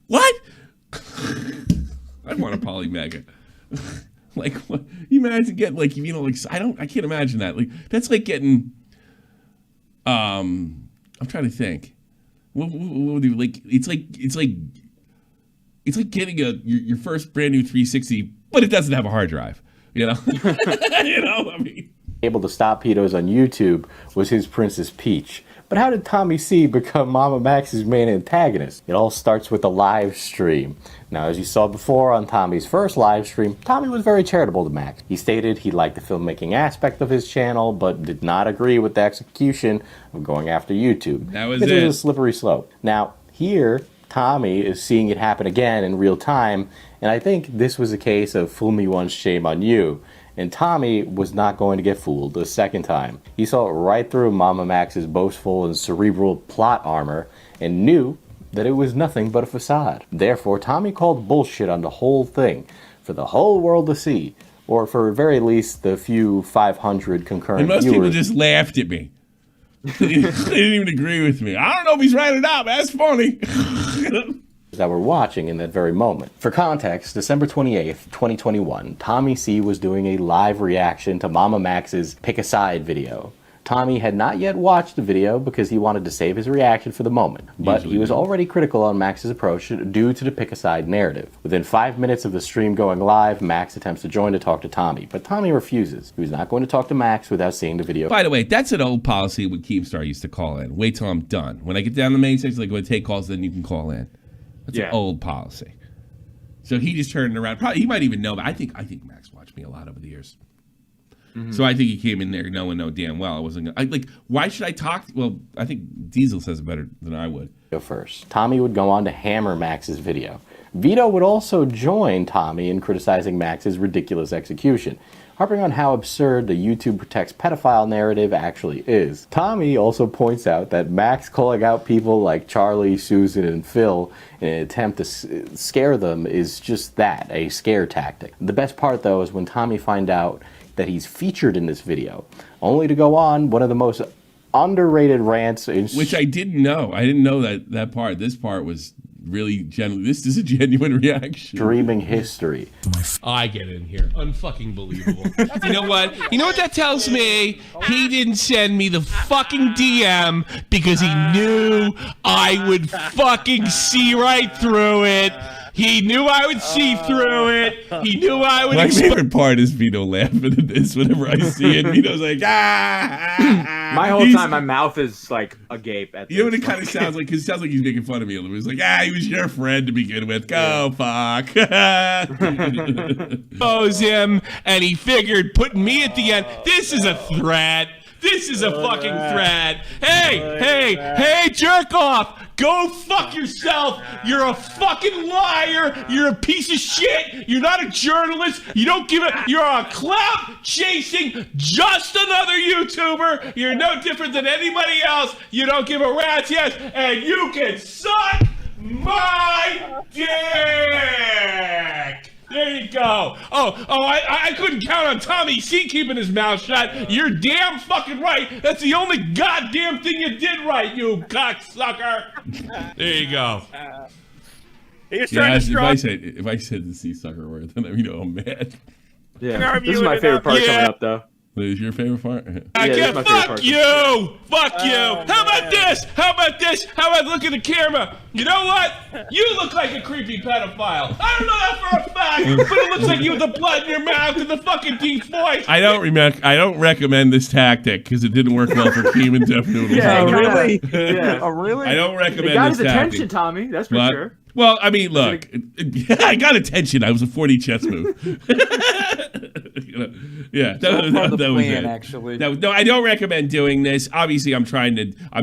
what? I want a Poly Mega. Like, what? You imagine getting, like, you know, like, I can't imagine that. Like, that's like getting, I'm trying to think. What would you, like, it's like getting your first brand new 360, but it doesn't have a hard drive, you know? You know, I mean. Able to stop pedos on YouTube was his Princess Peach. But how did Tommy C become Max's main antagonist? It all starts with a live stream. Now, as you saw before on Tommy's first live stream, Tommy was very charitable to Max. He stated he liked the filmmaking aspect of his channel, but did not agree with the execution of going after YouTube. That was it. It was a slippery slope. Now, here, Tommy is seeing it happen again in real time, and I think this was a case of fool me once, shame on you. And Tommy was not going to get fooled a second time. He saw right through Max's boastful and cerebral plot armor and knew that it was nothing but a facade. Therefore, Tommy called bullshit on the whole thing for the whole world to see, or for very least the few 500 concurrent and most viewers. people just laughed at me. They didn't even agree with me. I don't know if he's right or not, but that's funny. That were watching in that very moment. For context, December 28th, 2021, Tommy C was doing a live reaction to Max's Pick a Side video. Tommy had not yet watched the video because he wanted to save his reaction for the moment, but he was already critical on Max's approach due to the Pick a Side narrative. Within 5 minutes of the stream going live, Max attempts to join to talk to Tommy, but Tommy refuses. He was not going to talk to Max without seeing the video. By the way, that's an old policy when Keemstar used to call in. Wait till I'm done. When I get down the main section, like, when I take calls, then you can call in. That's an old policy. So he just turned it around. Probably he might even know, but I think Max watched me a lot over the years. Mm-hmm. So I think he came in there knowing damn well I wasn't gonna, like, why should I talk? Well, I think Diesel says it better than I would. Go first. Tommy would go on to hammer Max's video. Vito would also join Tommy in criticizing Max's ridiculous execution, harping on how absurd the YouTube protects pedophile narrative actually is. Tommy also points out that Max calling out people like Charlie, Susan, and Phil in an attempt to scare them is just that, a scare tactic. The best part, though, is when Tommy finds out that he's featured in this video, only to go on one of the most underrated rants. Which I didn't know. I didn't know that part. This part was really genuine. This is a genuine reaction. Streaming history. I get in here. Unfucking believable. You know what? You know what that tells me? He didn't send me the fucking DM because he knew I would fucking see right through it. He knew I would see through it. He knew I would. My favorite part is Vito laughing at this whenever I see it. Vito's like, My whole time, my mouth is like agape at this. You know what it kind of sounds like? Because it sounds like he's making fun of me a little bit. He's like, he was your friend to begin with. Go fuck. Knows him, and he figured putting me at the end. This is a threat. This is a fucking threat. Hey, jerk off. Go fuck yourself. You're a fucking liar. You're a piece of shit. You're not a journalist. You don't give a... You're a clout chasing just another YouTuber. You're no different than anybody else. You don't give a rat's ass. And you can suck my dick. There you go. I couldn't count on Tommy C keeping his mouth shut. You're damn fucking right. That's the only goddamn thing you did right, you cocksucker. There you go. He was trying to straw. If I said the sea sucker word, then I'm mad. Yeah, this is my favorite part coming up, though. What is your favorite part? Fuck you! Fuck you! How about this? How about this? How about look at the camera? You know what? You look like a creepy pedophile. I don't know that for a fact, but it looks like you with the blood in your mouth and the fucking deep voice. I don't recommend this tactic because it didn't work well for Keem and Deaf Noodles. Yeah, really? Yeah. Oh, really? I don't recommend It got this his tactic. attention, Tommy. That's for But- sure. Well, I mean, look, I got attention. I was a 4D chess move. Yeah, that was plan, it. actually. No, I don't recommend doing this. Obviously, I'm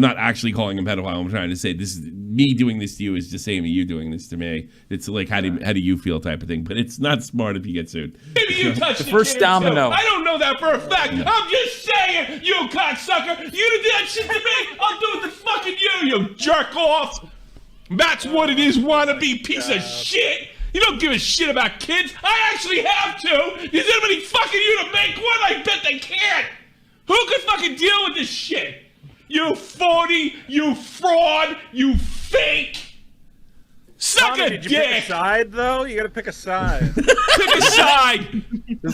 not actually calling him pedophile. I'm trying to say this is me doing this to you is the same as you doing this to me. It's like how do you feel type of thing. But it's not smart if you get sued. Maybe you touched The first kid himself. domino. I don't know that for a fact. I'm just saying, you cocksucker. You did that shit to me. I'll do it to fucking you jerk off. That's what it is, wannabe piece of shit. You don't give a shit about kids. I actually have to. Is anybody fucking you to make one? I bet they can't. Who could fucking deal with this shit? You 40, you fraud, you fake. Suck Tommy, a did you pick a dick. side, though? You gotta pick a side. Pick a side.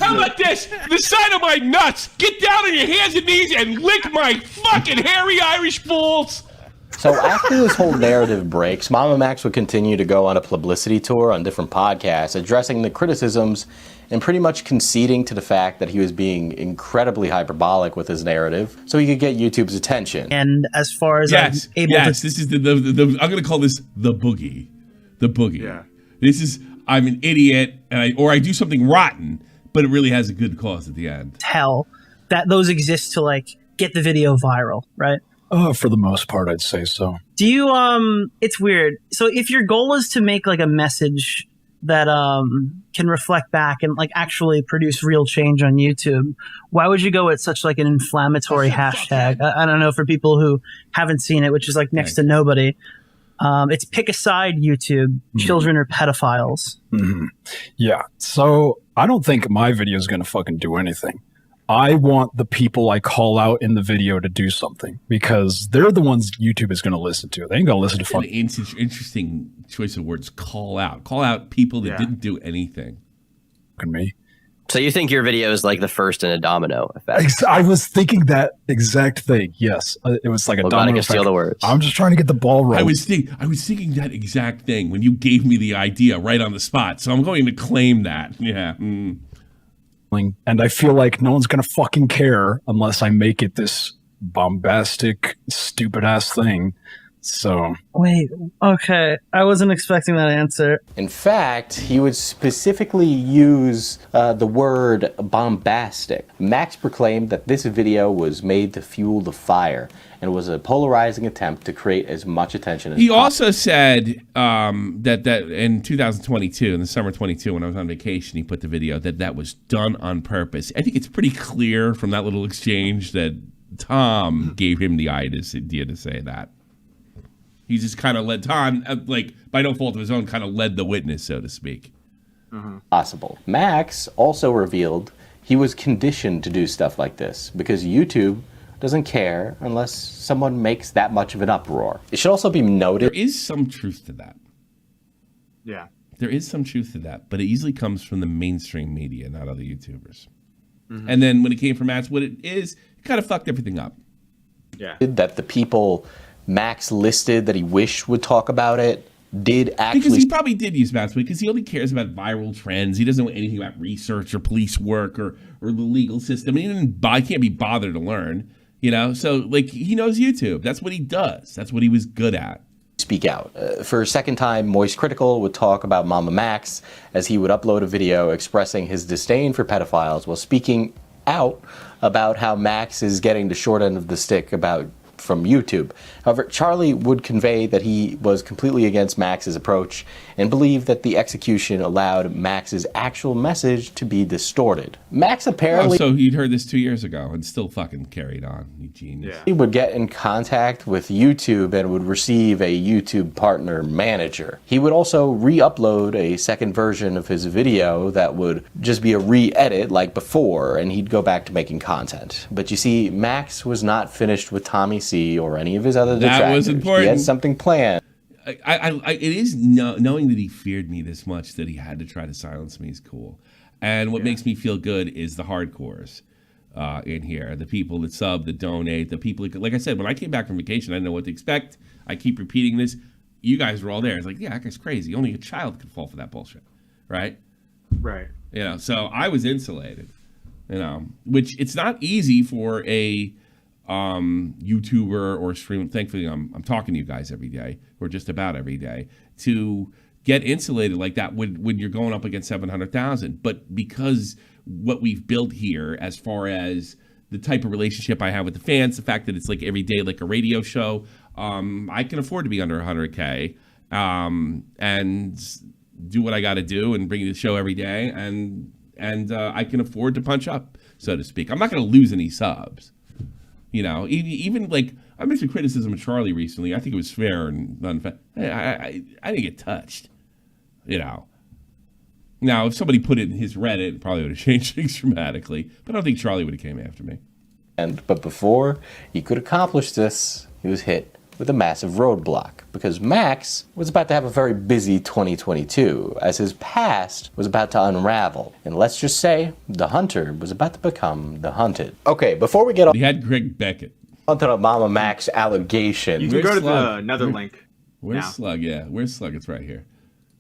How about this? The side of my nuts. Get down on your hands and knees and lick my fucking hairy Irish balls. So after this whole narrative breaks, MamaMax would continue to go on a publicity tour on different podcasts, addressing the criticisms and pretty much conceding to the fact that he was being incredibly hyperbolic with his narrative so he could get YouTube's attention. And as far as Yes, I'm able yes. to... This is the I'm going to call this the boogie. The boogie. Yeah. This is I'm an idiot and I do something rotten, but it really has a good cause at the end. tell that those exist to like get the video viral, right? For the most part, I'd say so. Do you it's weird. So if your goal is to make like a message that can reflect back and like actually produce real change on YouTube, why would you go with such like an inflammatory hashtag? I don't know, for people who haven't seen it, which is like next to nobody. It's pick a side YouTube, children are pedophiles. Mm-hmm. Yeah. So I don't think my video is going to fucking do anything. I want the people I call out in the video to do something because they're the ones YouTube is going to listen to. They ain't going to listen to An interesting choice of words. Call out people that didn't do anything. fucking me. So you think your video is like the first in a domino effect? I was thinking that exact thing. Yes, it was like a Well, domino gotta effect. steal the words. I'm just trying to get the ball rolling. I was thinking that exact thing when you gave me the idea right on the spot. So I'm going to claim that. Yeah. And I feel like no one's gonna fucking care unless I make it this bombastic, stupid ass thing. So Wait, okay. I wasn't expecting that answer. In fact, he would specifically use the word bombastic. Max proclaimed that this video was made to fuel the fire and was a polarizing attempt to create as much attention as He possible. also said that in 2022, in the summer 22, when I was on vacation, he put the video that was done on purpose. I think it's pretty clear from that little exchange that Tom gave him the idea to say that. He just kind of led Tom, like by no fault of his own, kind of led the witness, so to speak. Possible. Max also revealed he was conditioned to do stuff like this because YouTube doesn't care unless someone makes that much of an uproar. It should also be noted. There is some truth to that. Yeah. There is some truth to that, but it easily comes from the mainstream media, not other YouTubers. And then when it came from Max, what it is, it kind of fucked everything up. Yeah. That the people Max listed that he wished would talk about it did actually. Because he probably did use Max because he only cares about viral trends. He doesn't know anything about research or police work or the legal system. He can't be bothered to learn, you know? So, like, he knows YouTube. That's what he does. That's what he was good at. Speak out. For a second time, Moist Critical would talk about MamaMax as he would upload a video expressing his disdain for pedophiles while speaking out about how Max is getting the short end of the stick from YouTube. However, Charlie would convey that he was completely against Max's approach and believed that the execution allowed Max's actual message to be distorted. Max apparently... so he'd heard this 2 years ago and still fucking carried on. You genius. He would get in contact with YouTube and would receive a YouTube partner manager. He would also re-upload a second version of his video that would just be a re-edit like before, and he'd go back to making content. But you see, Max was not finished with Tommy C or any of his other detractors. That was important. He had something planned. it is knowing that he feared me this much that he had to try to silence me is cool. And what makes me feel good is the hardcores in here, the people that sub, that donate, the people that, like I said, when I came back from vacation, I didn't know what to expect. I keep repeating this. You guys were all there. It's like, yeah, that guy's crazy. Only a child could fall for that bullshit, right? Right. You know, so I was insulated. You know, which it's not easy for a YouTuber or streamer. Thankfully, I'm talking to you guys every day, or just about every day, to get insulated like that when you're going up against 700,000. But because what we've built here, as far as the type of relationship I have with the fans, the fact that it's like every day, like a radio show, I can afford to be under 100K and do what I got to do and bring you the show every day, and I can afford to punch up, so to speak. I'm not going to lose any subs. You know, even like I mentioned criticism of Charlie recently. I think it was fair and unfair. I didn't get touched. You know. Now, if somebody put it in his Reddit, it probably would have changed things dramatically. But I don't think Charlie would have came after me. But before he could accomplish this, he was hit with a massive roadblock, because Max was about to have a very busy 2022, as his past was about to unravel. And let's just say, the hunter was about to become the hunted. Okay, before we get on... He had Greg Beckett. Onto the MamaMax allegation. You can go to another link. Where's now. Slug? Yeah, where's Slug? It's right here.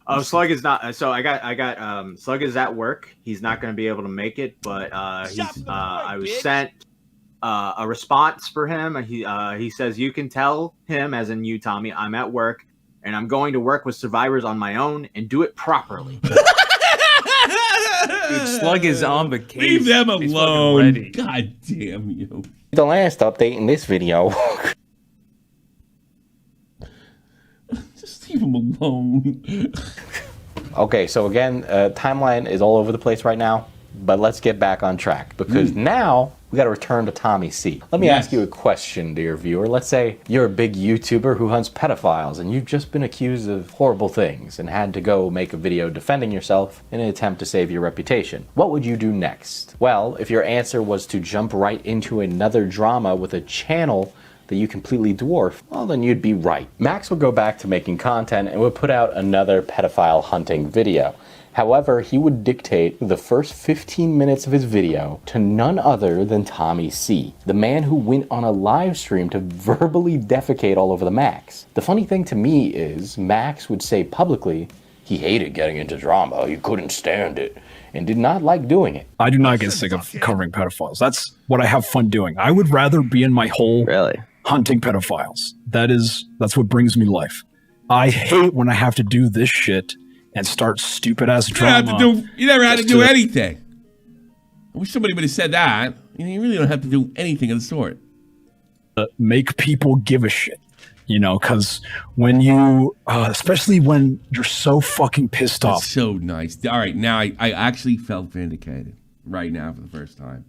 Oh, Slug is not. So I got Slug is at work. He's not going to be able to make it, but I was sent a response for him. He says, you can tell him, as in you, Tommy, I'm at work and I'm going to work with survivors on my own and do it properly. Dude, Slug is on the case. Leave them alone. God damn you. The last update in this video. Just leave him alone. Okay, so again, timeline is all over the place right now, but let's get back on track, because now we got to return to Tommy C. Let me ask you a question, dear viewer. Let's say you're a big YouTuber who hunts pedophiles and you've just been accused of horrible things and had to go make a video defending yourself in an attempt to save your reputation. What would you do next? Well, if your answer was to jump right into another drama with a channel that you completely dwarf, well, then you'd be right. Max would go back to making content and would put out another pedophile hunting video. However, he would dictate the first 15 minutes of his video to none other than Tommy C, the man who went on a live stream to verbally defecate all over the Max. The funny thing to me is Max would say publicly he hated getting into drama, he couldn't stand it, and did not like doing it. I do not get sick of covering pedophiles. That's what I have fun doing. I would rather be in my hole hunting pedophiles. That's what brings me life. I hate when I have to do this shit and start stupid ass drama. You never had to do anything. I wish somebody would have said that. You really don't have to do anything of the sort. Make people give a shit. You know, because when you, especially when you're so fucking pissed off. So nice. All right, now I actually felt vindicated right now for the first time.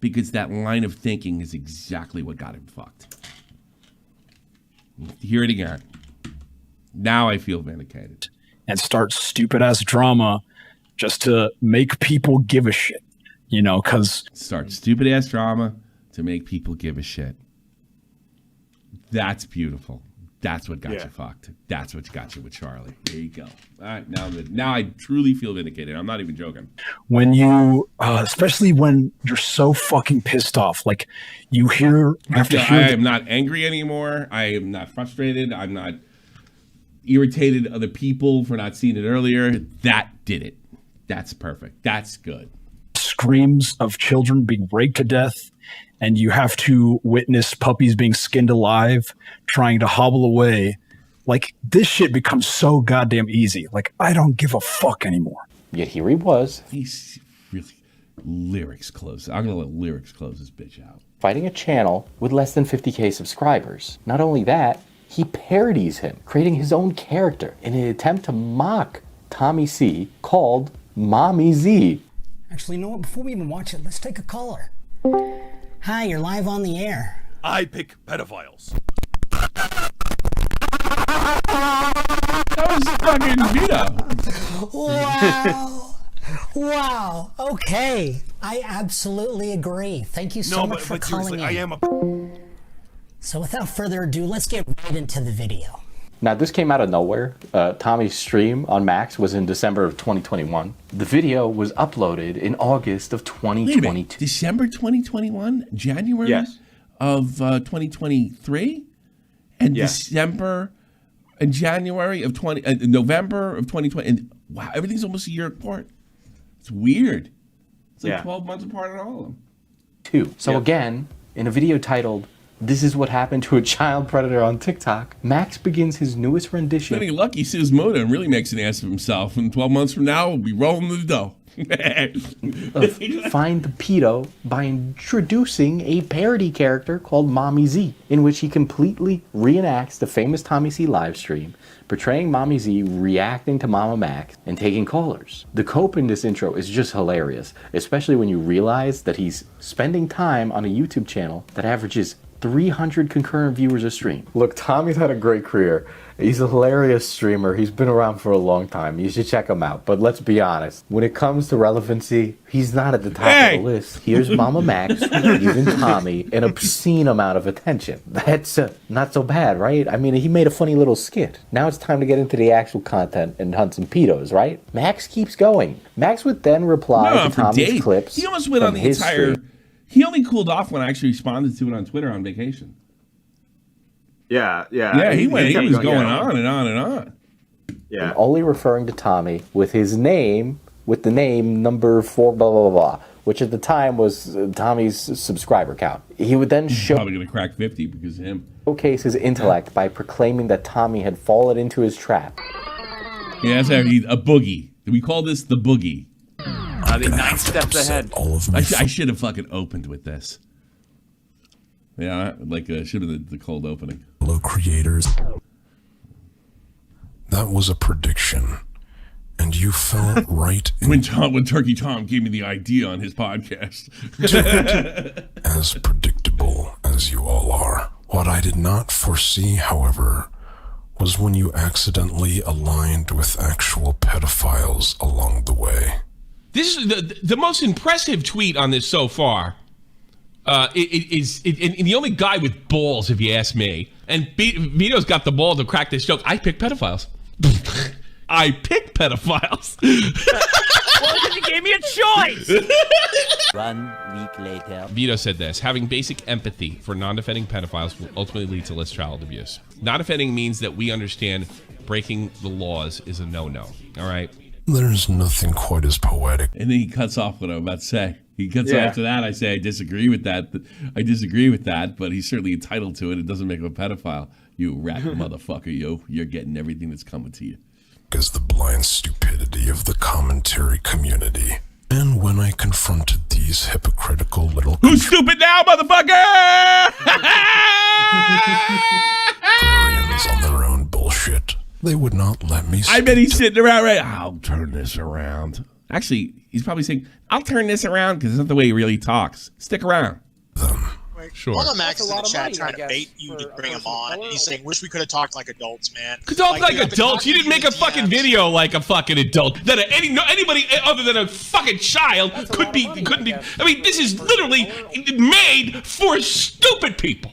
Because that line of thinking is exactly what got him fucked. Hear it again. Now I feel vindicated. And start stupid ass drama just to make people give a shit. You know, because... Start stupid ass drama to make people give a shit. That's beautiful. That's what got you fucked. That's what got you with Charlie. There you go. All right, now I truly feel vindicated. I'm not even joking. When you, especially when you're so fucking pissed off, like you hear... I am not angry anymore. I am not frustrated. I'm not irritated at other people for not seeing it earlier. That did it. That's perfect. That's good. Screams of children being raped to death, and you have to witness puppies being skinned alive, trying to hobble away. Like, this shit becomes so goddamn easy. Like, I don't give a fuck anymore. Yet here he was. He's really... Lyrics close. I'm going to let Lyrics close this bitch out. Fighting a channel with less than 50k subscribers. Not only that, he parodies him, creating his own character in an attempt to mock Tommy C, called Mommy Z. Actually, you know what? Before we even watch it, let's take a caller. Hi, you're live on the air. I pick pedophiles. That was fucking Muta. Wow. Wow. Okay. I absolutely agree. Thank you so much for calling in. I am a... So without further ado, let's get right into the video. Now, this came out of nowhere. Tommy's stream on Max was in December of 2021. The video was uploaded in August of 2022. December 2021? January of 2023? And December and January of November of 2020. And wow, everything's almost a year apart. It's weird. It's like 12 months apart on all of them. So again, in a video titled, "This is what happened to a child predator on TikTok," Max begins his newest rendition. Getting lucky, sees Muta and really makes an ass of himself. And 12 months from now, we'll be rolling the dough. Of Find the Pedo by introducing a parody character called Mommy Z, in which he completely reenacts the famous Tommy C live stream, portraying Mommy Z reacting to MamaMax and taking callers. The cope in this intro is just hilarious, especially when you realize that he's spending time on a YouTube channel that averages 300 concurrent viewers a stream. Look, Tommy's had a great career. He's a hilarious streamer. He's been around for a long time. You should check him out. But let's be honest, when it comes to relevancy, he's not at the top of the list. Here's MamaMax giving Tommy an obscene amount of attention. That's not so bad, right? I mean, he made a funny little skit. Now it's time to get into the actual content and hunt some pedos, right? Max keeps going. Max would then reply to Tommy's clips. He almost went on the entire... He only cooled off when I actually responded to it on Twitter on vacation. Yeah. Yeah, he was going on and on and on. Yeah. Only referring to Tommy with his name, with the name number 4 blah blah blah, which at the time was Tommy's subscriber count. He would then Probably going to crack 50 because of him. Showcase his intellect by proclaiming that Tommy had fallen into his trap. Yeah, that's actually a boogie. We call this the boogie. The 9 steps ahead. I should have fucking opened with this. Yeah, like should have the cold opening. Hello, creators. That was a prediction, and you fell right in. When Turkey Tom gave me the idea on his podcast. As predictable as you all are. What I did not foresee, however, was when you accidentally aligned with actual pedophiles along the way. This is the most impressive tweet on this so far. And the only guy with balls, if you ask me. And Vito's got the ball to crack this joke. I pick pedophiles. I pick pedophiles. Well, because you gave me a choice. 1 week later. Vito said this: having basic empathy for non-offending pedophiles will ultimately lead to less child abuse. Non-offending means that we understand breaking the laws is a no-no. All right. There's nothing quite as poetic. And then he cuts off what I'm about to say. He cuts off after that. I say, I disagree with that. But he's certainly entitled to it. It doesn't make him a pedophile. You rat motherfucker, you're getting everything that's coming to you. Is the blind stupidity of the commentary community. And when I confronted these hypocritical little... Who's stupid now, motherfucker? Contrarians on their own bullshit. They would not let me... I bet he's sitting around right. I'll turn this around. Actually, he's probably saying, I'll turn this around because it's not the way he really talks. Stick around. Sure. MamaMax is in the chat trying to bait you to bring him on. And he's saying, wish we could have talked like adults, man. Talk like adults. You didn't make a fucking video like a fucking adult. That anybody other than a fucking child couldn't be. I mean, this is literally made for stupid people.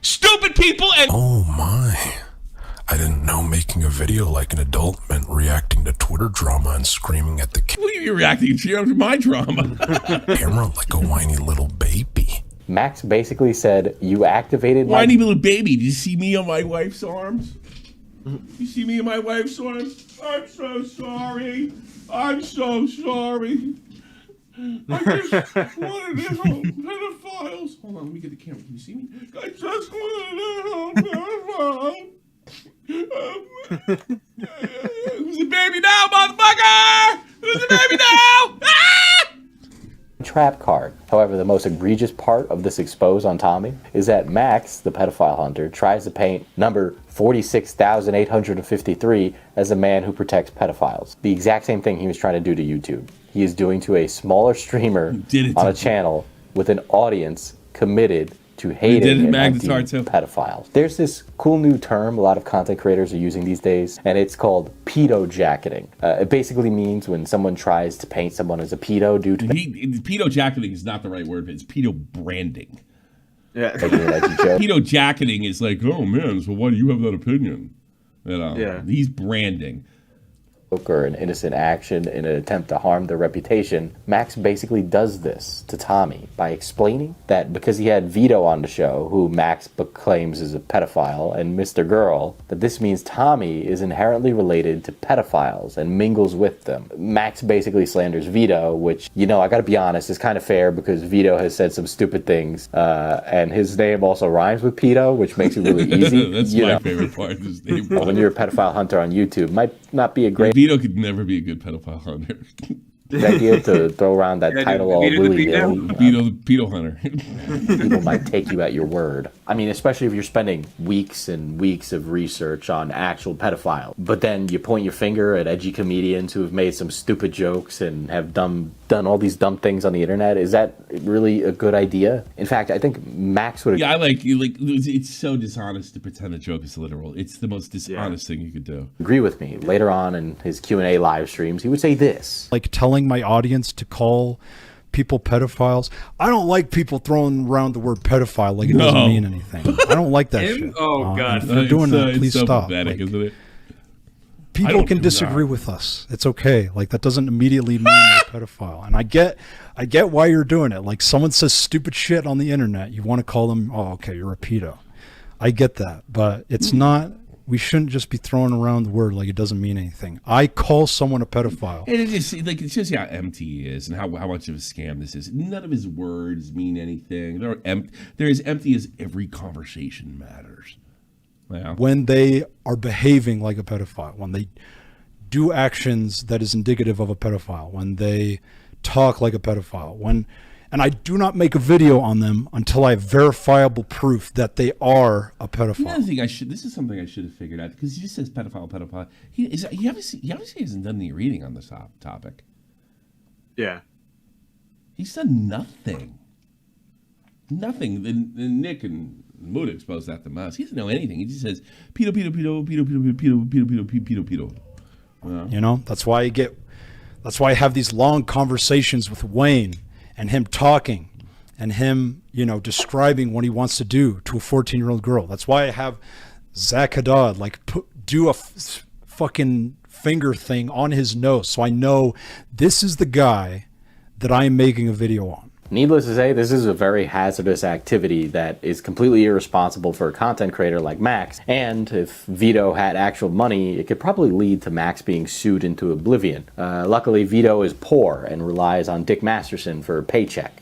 Stupid people and... Oh my. I didn't know making a video like an adult meant reacting to Twitter drama and screaming at the What are you reacting to my drama? camera like a whiny little baby. Max basically said, you activated my... Whiny little baby, did you see me on my wife's arms? You see me in my wife's arms? I'm so sorry. I'm so sorry. I just wanted to help pedophiles. Hold on, let me get the camera. Can you see me? I just wanted to help pedophiles. Who's the baby now, motherfucker? Who's the baby now? Trap card. However, the most egregious part of this expose on Tommy is that Max, the pedophile hunter, tries to paint number 46,853 as a man who protects pedophiles. The exact same thing he was trying to do to YouTube. He is doing to a smaller streamer on a channel with an audience committed to hating and pedophiles. There's this cool new term a lot of content creators are using these days, and it's called pedo jacketing. It basically means when someone tries to paint someone as a pedo due to... Pedo jacketing is not the right word, but it's pedo branding. Yeah. Pedo jacketing is like, oh man, so why do you have that opinion? You know, Yeah. he's branding. Or an innocent action in an attempt to harm their reputation, Max basically does this to Tommy by explaining that because he had Vito on the show, who Max claims is a pedophile, and Mr. Girl, that this means Tommy is inherently related to pedophiles and mingles with them. Max basically slanders Vito, which, you know, I gotta be honest, is kind of fair because Vito has said some stupid things, and his name also rhymes with pedo, which makes it really easy. That's you my know. favorite part of his name. When you're a pedophile hunter on YouTube, might not be a great Vito could never be a good pedophile hunter. idea to throw around that title all willy-nilly. Vito the pedo hunter. People might take you at your word. I mean, especially if you're spending weeks and weeks of research on actual pedophiles, but then you point your finger at edgy comedians who have made some stupid jokes and have done all these dumb things on the internet. Is that really a good idea? In fact, I think Max would. Yeah, I like it's so dishonest to pretend a joke is literal. It's the most dishonest thing you could do. Agree with me. Later on in his Q&A live streams, he would say this. Like telling my audience to call people pedophiles. I don't like people throwing around the word pedophile like it doesn't mean anything. I don't like that shit. Oh God! If you're doing that, please so stop. pathetic, Like, isn't it? people can disagree with us. It's okay. Like that doesn't immediately mean you're a pedophile. And I get why you're doing it. Like someone says stupid shit on the internet, you want to call them, oh, okay, you're a pedo. I get that, but it's not. We shouldn't just be throwing around the word like it doesn't mean anything. I call someone a pedophile. And it shows you how empty he is and how much of a scam this is. None of his words mean anything. They're as empty as every conversation matters. Yeah. When they are behaving like a pedophile, when they do actions that is indicative of a pedophile, when they talk like a pedophile, and I do not make a video on them until I have verifiable proof that they are a pedophile. Another thing this is something I should have figured out because he just says pedophile. He obviously hasn't done any reading on this topic. Yeah. He's done nothing. Nothing. And Nick and Muta exposed that the most. He doesn't know anything. He just says pedo. You know, that's why I have these long conversations with Wayne and him talking and him, you know, describing what he wants to do to a 14-year-old girl. That's why I have Zach Haddad do a fucking finger thing on his nose so I know this is the guy that I am making a video on. Needless to say, this is a very hazardous activity that is completely irresponsible for a content creator like Max. And if Vito had actual money, it could probably lead to Max being sued into oblivion. Luckily, Vito is poor and relies on Dick Masterson for a paycheck.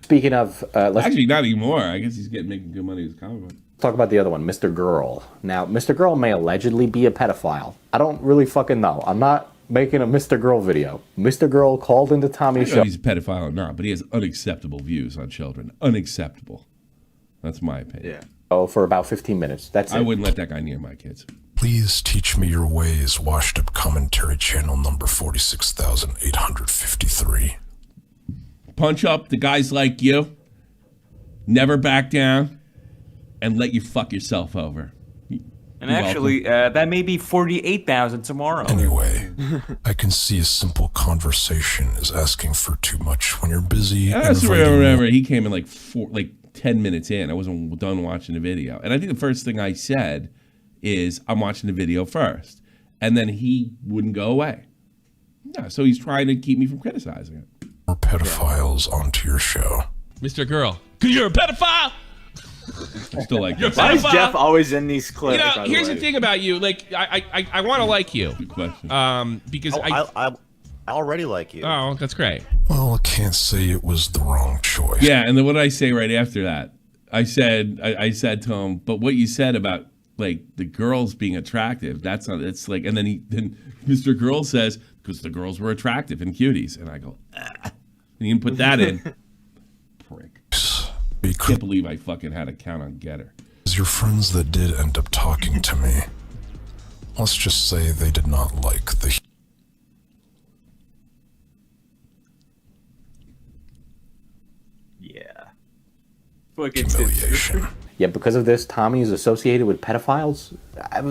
Speaking of... Actually, not anymore. I guess he's making good money as a comic book. Let's talk about the other one, Mr. Girl. Now, Mr. Girl may allegedly be a pedophile. I don't really fucking know. I'm not making a Mr. Girl video. Mr. Girl called into Tommy's show. He's a pedophile or not, but he has unacceptable views on children. Unacceptable. That's my opinion. Yeah. Oh, for about 15 minutes. That's it. I wouldn't let that guy near my kids. Please teach me your ways, washed up commentary channel number 46,853. Punch up the guys like you. Never back down. And let you fuck yourself over. And actually, that may be 48,000 tomorrow. Anyway, I can see a simple conversation is asking for too much when you're busy. I also remember he came in like 10 minutes in. I wasn't done watching the video. And I think the first thing I said is, I'm watching the video first. And then he wouldn't go away. Yeah, so he's trying to keep me from criticizing it. More pedophiles onto your show. Mr. Girl, because you're a pedophile. I still like that. Why is Jeff always in these clips? You know, here's the thing about you. Like, I want to like you. Because I already like you. Oh, that's great. Well, I can't say it was the wrong choice. Yeah, and then what did I say right after that? I said to him, but what you said about like the girls being attractive, that's not. It's like, and then Mr. Girl says because the girls were attractive and cuties, and I go, and he didn't put that in. Prick. I can't believe I fucking had a count on Getter. Your friends that did end up talking to me, let's just say they did not like the humiliation. Yeah, because of this, Tommy is associated with pedophiles.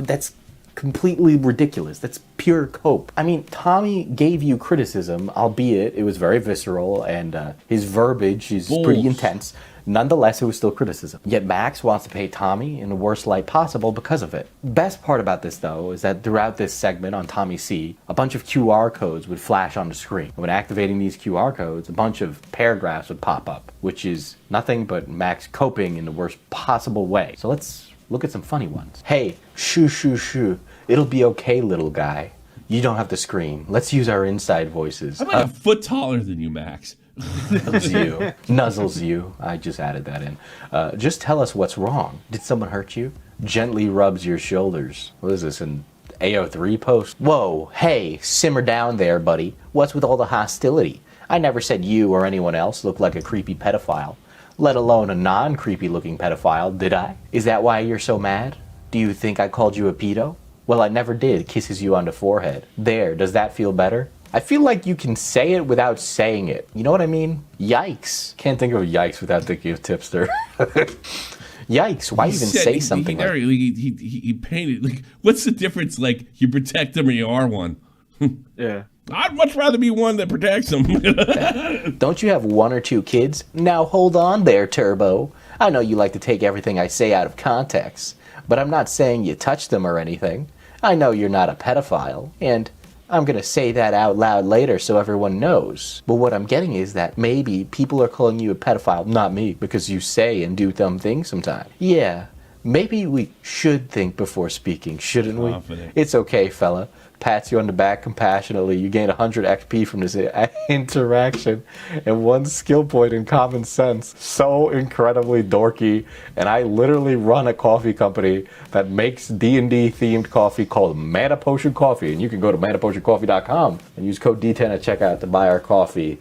That's completely ridiculous. That's pure cope. I mean, Tommy gave you criticism, albeit it was very visceral and his verbiage is pretty intense. Nonetheless, it was still criticism. Yet Max wants to paint Tommy in the worst light possible because of it. Best part about this, though, is that throughout this segment on Tommy C, a bunch of QR codes would flash on the screen. And when activating these QR codes, a bunch of paragraphs would pop up, which is nothing but Max coping in the worst possible way. So let's look at some funny ones. Hey, shoo, shoo, shoo. It'll be okay, little guy. You don't have to scream. Let's use our inside voices. I'm like a foot taller than you, Max. Nuzzles you. I just added that in. Just tell us what's wrong. Did someone hurt you? Gently rubs your shoulders. What is this, an AO3 post? Whoa, hey, simmer down there, buddy. What's with all the hostility? I never said you or anyone else looked like a creepy pedophile, let alone a non-creepy looking pedophile, did I? Is that why you're so mad? Do you think I called you a pedo? Well, I never did. Kisses you on the forehead. There, does that feel better? I feel like you can say it without saying it. You know what I mean? Yikes. Can't think of yikes without thinking of Tipster. Yikes, why even say something like that? He painted, like, what's the difference? Like, you protect them or you are one. Yeah. I'd much rather be one that protects them. Don't you have 1 or 2 kids? Now hold on there, Turbo. I know you like to take everything I say out of context, but I'm not saying you touched them or anything. I know you're not a pedophile, and I'm going to say that out loud later so everyone knows. But what I'm getting is that maybe people are calling you a pedophile, not me, because you say and do dumb things sometimes. Yeah, maybe we should think before speaking, shouldn't we? It's okay, fella. Pats you on the back compassionately. You gain 100 XP from this interaction and 1 skill point in common sense. So incredibly dorky. And I literally run a coffee company that makes D&D themed coffee called Mana Potion Coffee. And you can go to manapotioncoffee.com and use code D10 at checkout to buy our coffee.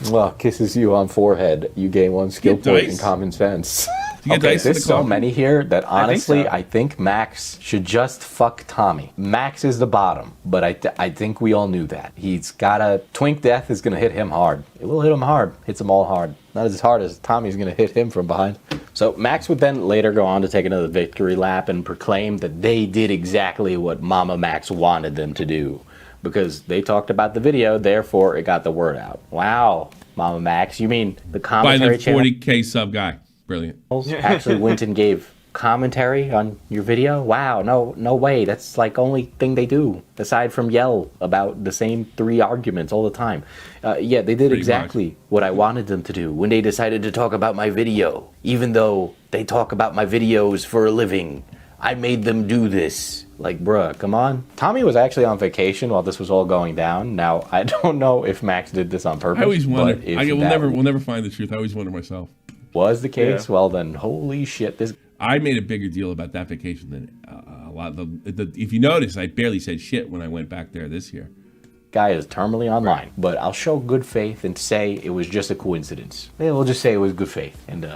Well, kisses you on forehead. You gain 1 skill point in common sense. Okay, there's so many here that honestly, I think Max should just fuck Tommy. Max is the bottom, but I think we all knew that. He's got a twink death is going to hit him hard. It will hit him hard. Hits them all hard. Not as hard as Tommy's going to hit him from behind. So Max would then later go on to take another victory lap and proclaim that they did exactly what MamaMax wanted them to do. Because they talked about the video, therefore it got the word out. Wow, MamaMax, you mean the commentary channel? By the 40K sub guy. Brilliant. Actually went and gave commentary on your video? Wow, no way. That's like only thing they do, aside from yell about the same 3 arguments all the time. Yeah, they did exactly what I wanted them to do when they decided to talk about my video. Even though they talk about my videos for a living, I made them do this. Like, bruh, come on. Tommy was actually on vacation while this was all going down. Now, I don't know if Max did this on purpose. I always wonder. We'll never find the truth. I always wonder myself. Was the case? Yeah. Well, then, holy shit. I made a bigger deal about that vacation than a lot of the. If you notice, I barely said shit when I went back there this year. Guy is terminally online, but I'll show good faith and say it was just a coincidence. Yeah, we'll just say it was good faith and,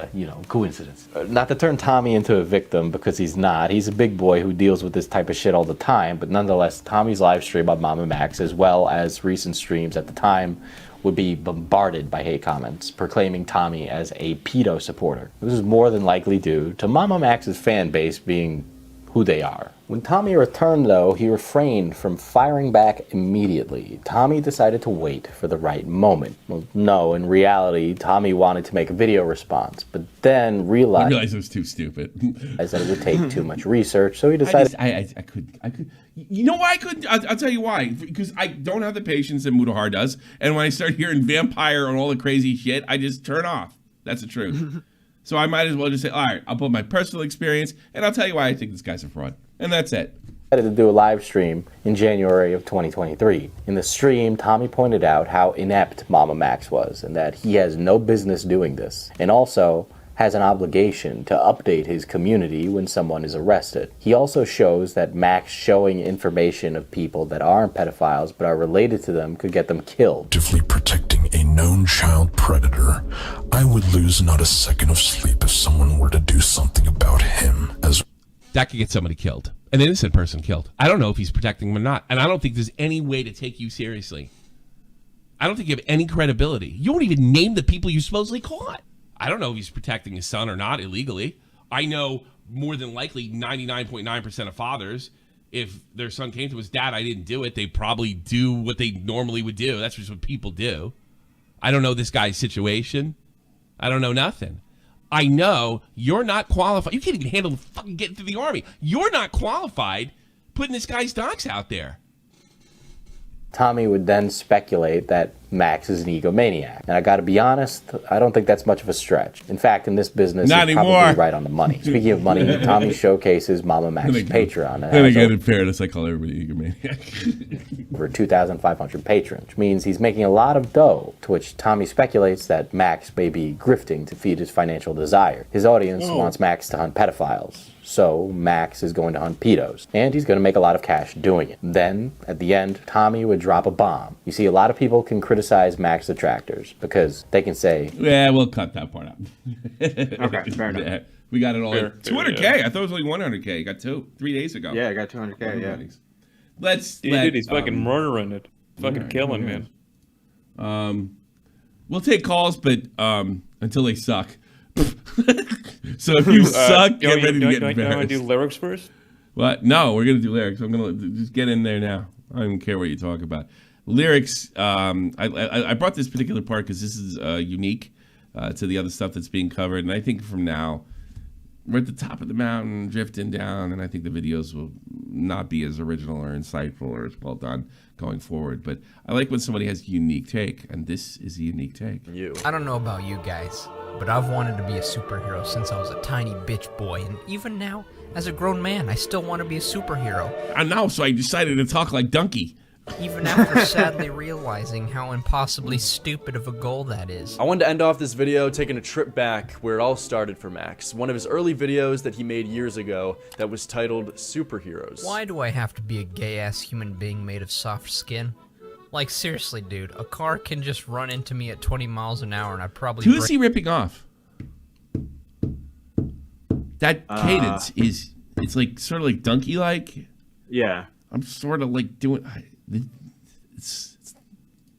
coincidence. Not to turn Tommy into a victim, because he's not. He's a big boy who deals with this type of shit all the time, but nonetheless, Tommy's live stream on MamaMax, as well as recent streams at the time, would be bombarded by hate comments, proclaiming Tommy as a pedo supporter. This is more than likely due to MamaMax's fan base being who they are. When Tommy returned, though, he refrained from firing back immediately. Tommy decided to wait for the right moment. Well, no, in reality, Tommy wanted to make a video response, but then realized it was too stupid. That it would take too much research, so he decided... I could. You know why I couldn't? I'll tell you why. Because I don't have the patience that Muta does, and when I start hearing vampire and all the crazy shit, I just turn off. That's the truth. So I might as well just say, all right, I'll put my personal experience, and I'll tell you why I think this guy's a fraud. And that's it. I decided to do a live stream in January of 2023. In the stream, Tommy pointed out how inept MamaMax was, and that he has no business doing this. And also has an obligation to update his community when someone is arrested. He also shows that Max showing information of people that aren't pedophiles but are related to them could get them killed. Actively protecting a known child predator, I would lose not a second of sleep if someone were to do something about him as that could get somebody killed. An innocent person killed. I don't know if he's protecting them or not. And I don't think there's any way to take you seriously. I don't think you have any credibility. You won't even name the people you supposedly caught. I don't know if he's protecting his son or not illegally. I know more than likely 99.9% of fathers if their son came to his dad, I didn't do it, they probably do what they normally would do. That's just what people do. I don't know this guy's situation. I don't know nothing. I know you're not qualified. You can't even handle the fucking getting through the Army. You're not qualified putting this guy's docs out there. Tommy would then speculate that Max is an egomaniac. And I gotta be honest, I don't think that's much of a stretch. In fact, in this business, Not it's anymore. probably right on the money. Speaking of money, Tommy showcases MamaMax's Patreon. And again, in fairness, I call everybody egomaniac. Over 2,500 patrons, which means he's making a lot of dough, to which Tommy speculates that Max may be grifting to feed his financial desire. His audience wants Max to hunt pedophiles, so Max is going to hunt pedos, and he's going to make a lot of cash doing it. Then, at the end, Tommy would drop a bomb. You see, a lot of people can criticize Max detractors because they can say, yeah, we'll cut that part out. Okay, fair enough. Yeah, we got it all. Fair, 200K. yeah. I thought it was only 100K. Got 3 days ago. Yeah, I got 200K. Yeah. Dude, he's fucking murdering it. Fucking killing, man. We'll take calls, but until they suck. So if you suck, get ready to get embarrassed. You want to do lyrics first? What? No, we're gonna do lyrics. I'm gonna just get in there now. I don't even care what you talk about. Lyrics. I brought this particular part because this is unique to the other stuff that's being covered, and I think from now we're at the top of the mountain, drifting down, and I think the videos will not be as original or insightful or as well done going forward. But I like when somebody has a unique take, and this is a unique take. I don't know about you guys, but I've wanted to be a superhero since I was a tiny bitch boy, and even now, as a grown man, I still want to be a superhero. I know, so I decided to talk like Donkey. Even after sadly realizing how impossibly stupid of a goal that is. I wanted to end off this video taking a trip back where it all started for Max. One of his early videos that he made years ago that was titled Superheroes. Why do I have to be a gay-ass human being made of soft skin? Like, seriously, dude, a car can just run into me at 20 miles an hour and I'd probably Who is he ripping off? That cadence is, it's like sort of like Donkey-like. Yeah. I'm sort of like doing, it's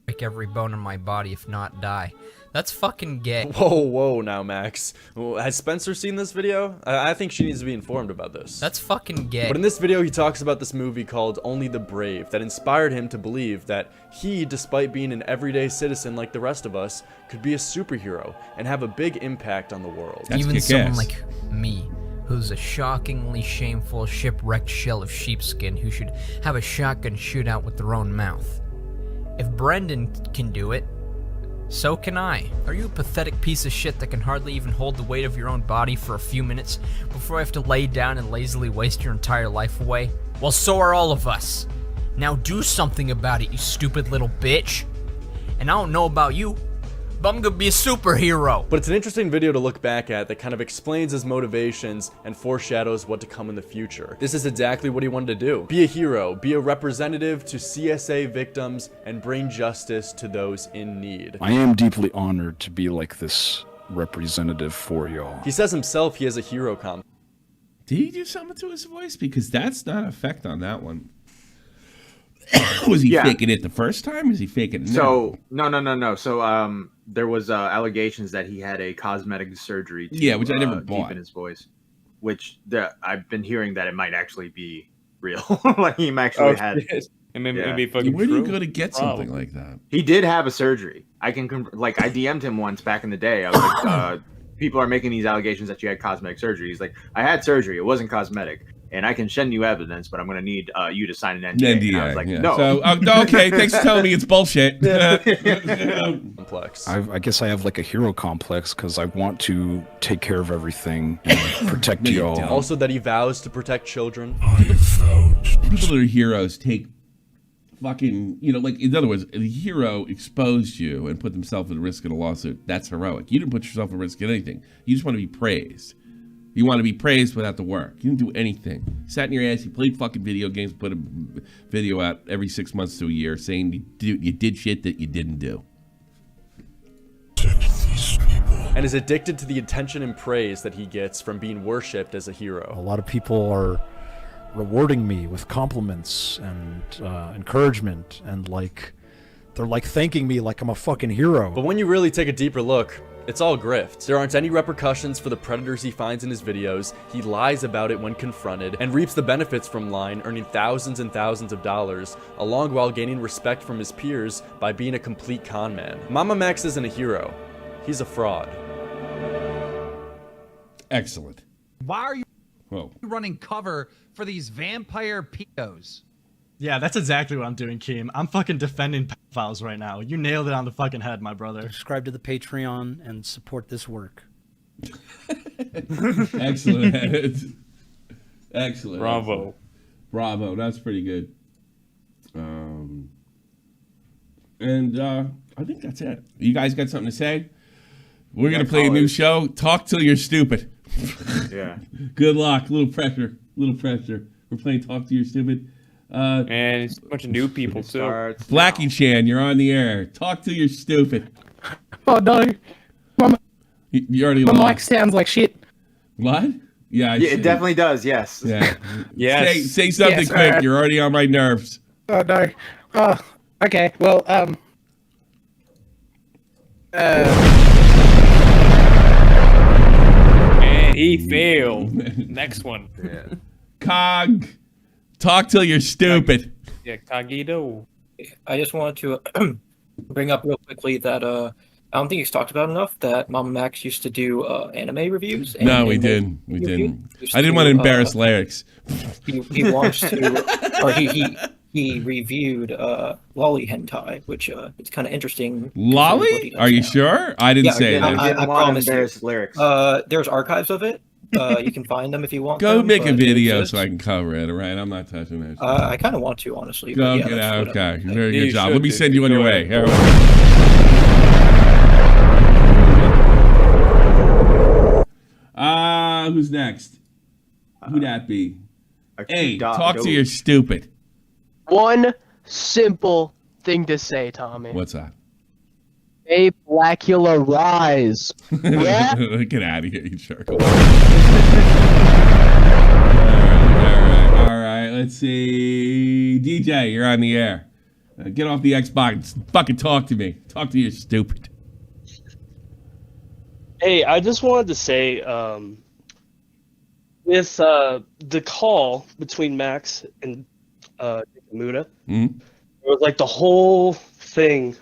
break every bone in my body, if not die. That's fucking gay. Whoa now, Max. Has Spencer seen this video? I think she needs to be informed about this. That's fucking gay. But in this video, he talks about this movie called Only the Brave that inspired him to believe that he, despite being an everyday citizen like the rest of us, could be a superhero and have a big impact on the world. Even someone like me, who's a shockingly shameful, shipwrecked shell of sheepskin who should have a shotgun shootout with their own mouth. If Brendan can do it, so can I. Are you a pathetic piece of shit that can hardly even hold the weight of your own body for a few minutes before you have to lay down and lazily waste your entire life away? Well, so are all of us. Now do something about it, you stupid little bitch. And I don't know about you, but I'm gonna be a superhero. But it's an interesting video to look back at that kind of explains his motivations and foreshadows what to come in the future. This is exactly what he wanted to do. Be a hero, be a representative to CSA victims, and bring justice to those in need. I am deeply honored to be like this representative for y'all. He says himself he has a hero complex. Did he do something to his voice? Because that's not an effect on that one. Was he faking it the first time? Is he faking it now? So no. So there was allegations that he had a cosmetic surgery. To, which I never bought. Deepen his voice, which I've been hearing that it might actually be real. Like he actually had. And maybe fucking. Where do you go to get something like that? He did have a surgery. I DM'd him once back in the day. I was like, people are making these allegations that you had cosmetic surgery. He's like, I had surgery. It wasn't cosmetic. And I can send you evidence, but I'm going to need you to sign an NDA. And I was like, no. So, okay, thanks for telling me it's bullshit. Complex. I guess I have like a hero complex because I want to take care of everything and protect y'all. Also that he vows to protect children. People that are heroes take fucking, like, in other words, the hero exposed you and put themselves at risk in a lawsuit. That's heroic. You didn't put yourself at risk in anything. You just want to be praised. You want to be praised without the work. You didn't do anything. You sat in your ass. You played fucking video games. Put a video out every 6 months to a year saying you did shit that you didn't do. And is addicted to the attention and praise that he gets from being worshipped as a hero. A lot of people are rewarding me with compliments and encouragement, and they're thanking me like I'm a fucking hero. But when you really take a deeper look, It's all grift. There aren't any repercussions for the predators he finds in his videos. He lies about it when confronted and reaps the benefits from lying, earning thousands and thousands of dollars, along while gaining respect from his peers by being a complete con man. MamaMax isn't a hero. He's a fraud. Excellent. Why are you Whoa. running cover for these vampire pedos? Yeah, that's exactly what I'm doing, Keem. I'm fucking defending pedophiles right now. You nailed it on the fucking head, my brother. Subscribe to the Patreon and support this work. Excellent. Excellent. Bravo. Bravo. That's pretty good. I think that's it. You guys got something to say? We're going to play a new show. Talk till you're stupid. Yeah. Good luck. Little pressure. We're playing Talk till you're stupid. And it's a bunch of new people, too. Blackie Chan, you're on the air. Talk till you're stupid. Oh, no. You already My lost. mic sounds like shit. What? Yeah, it definitely does, yes. Yeah. Yes. Say something Yes, quick. You're already on my nerves. Oh, no. Oh, okay. Well, And he failed. Next one. Yeah. Cog. Talk till you're stupid. Yeah, Cogito. I just wanted to bring up real quickly that I don't think it's talked about enough that MamaMax used to do anime reviews. No, we didn't. We didn't. I didn't want to embarrass Lyrics. He wants to, or he reviewed lolly hentai, which it's kind of interesting. Lolly? Are you sure? I didn't say that. I promise you. Lyrics. There's archives of it. You can find them if you want. Go them, make a but video so I can cover it, all right? I'm not touching that. I kind of want to, honestly. Go but yeah, get that's out. what Okay. I'm- Very Yeah, good you job. should Let me do. send you on your Go way. ahead. Who's next? Who'd that be? Hey, Dot talk Doe. to your stupid. one simple thing to say, Tommy. What's that? A Blackula rise. Yeah? Get out of here, you jerk. All right. Let's see. DJ, you're on the air. Get off the Xbox. Fucking talk to me. Talk to your stupid. Hey, I just wanted to say, with the call between Max and Muta, there was like the whole thing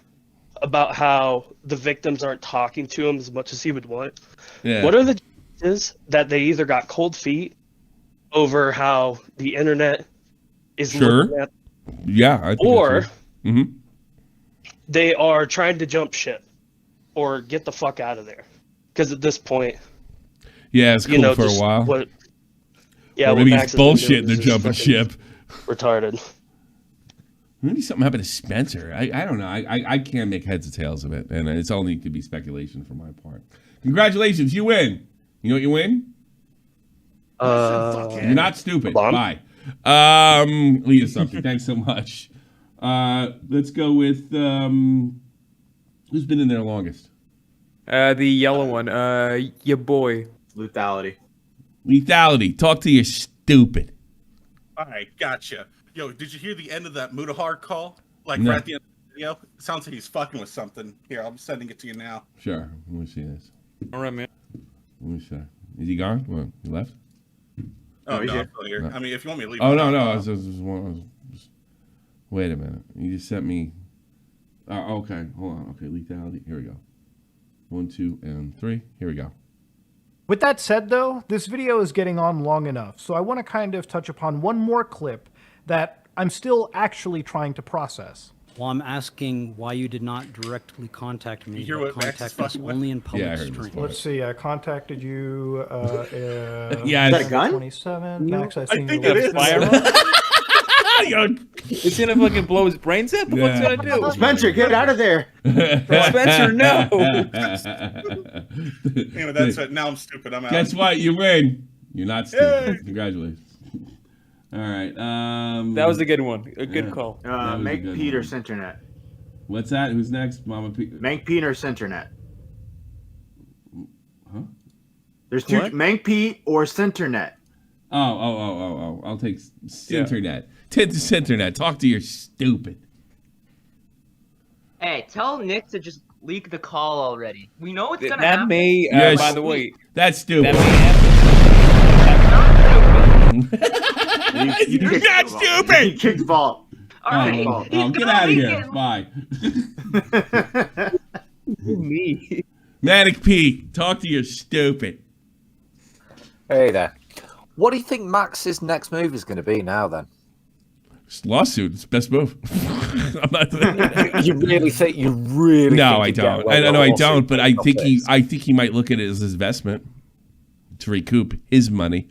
about how the victims aren't talking to him as much as he would want. Yeah. What are the chances that they either got cold feet over how the internet is looking at, Yeah. I think or that's right. they are trying to jump ship or get the fuck out of there? Because at this point, Yeah, it's cool for a just while. What, yeah, or what maybe Max it's has been bullshit doing and they're is just jumping fucking ship. Retarded. Maybe something happened to Spencer. I don't know. I can't make heads or tails of it, and it's only could be speculation for my part. Congratulations, you win. You know what you win? You're not stupid. Bye. Lead us something. Thanks so much. Let's go with who's been in there longest? The yellow one. Your boy. Lethality. Lethality. Talk to your stupid. All right, gotcha. Yo, did you hear the end of that Mutahar call? Like No. right at the end of the video? It sounds like he's fucking with something. Here, I'm sending it to you now. Sure. Let me see this. All right, man. Let me see. Is he gone? What, he left? Oh, he's no, here. I'm still here. No. I mean, if you want me to leave. Oh, it, no. Wait a minute. You just sent me. Okay. Hold on. Okay. Lethality. Here we go. 1, 2, and 3. Here we go. With that said, though, this video is getting on long enough, so I want to kind of touch upon one more clip that I'm still actually trying to process. Well, I'm asking why you did not directly contact me, You hear but what Max is contact us fucking with? only in public Yeah, I heard this stream. part. Let's see, I contacted you. Yeah, is that a gun? 27. Max, I think you it is. It's gonna fucking blow his brains out? The fuck's Yeah. gonna do? Spencer, get out of there. Spencer, no. Anyway, that's it. Now I'm stupid. I'm out. Guess what? You win. You're not stupid. Congratulations. All right. That was a good one. A good yeah. call. That was a Make good Peter one. Centernet. What's that? Who's next? Mama Peter. Mank Pete or Centernet. Huh? There's two. What? Mank Pete or Centernet. Oh. I'll take Centernet. Internet. Talk to your stupid. Hey, tell Nick to just leak the call already. We know it's gonna That happen. may, Yes. by the way, That's stupid. You're not stupid. You kicked the ball. All right. Oh, get out of here. Bye. me. Manic Pete, talk to your stupid. Hey there. What do you think Max's next move is going to be now then? Lawsuit, it's best move. I'm not. You really think? You really? No, think I he'd get don't. away I with know a I lawsuit don't. But I based off think this? I think he might look at it as his investment to recoup his money.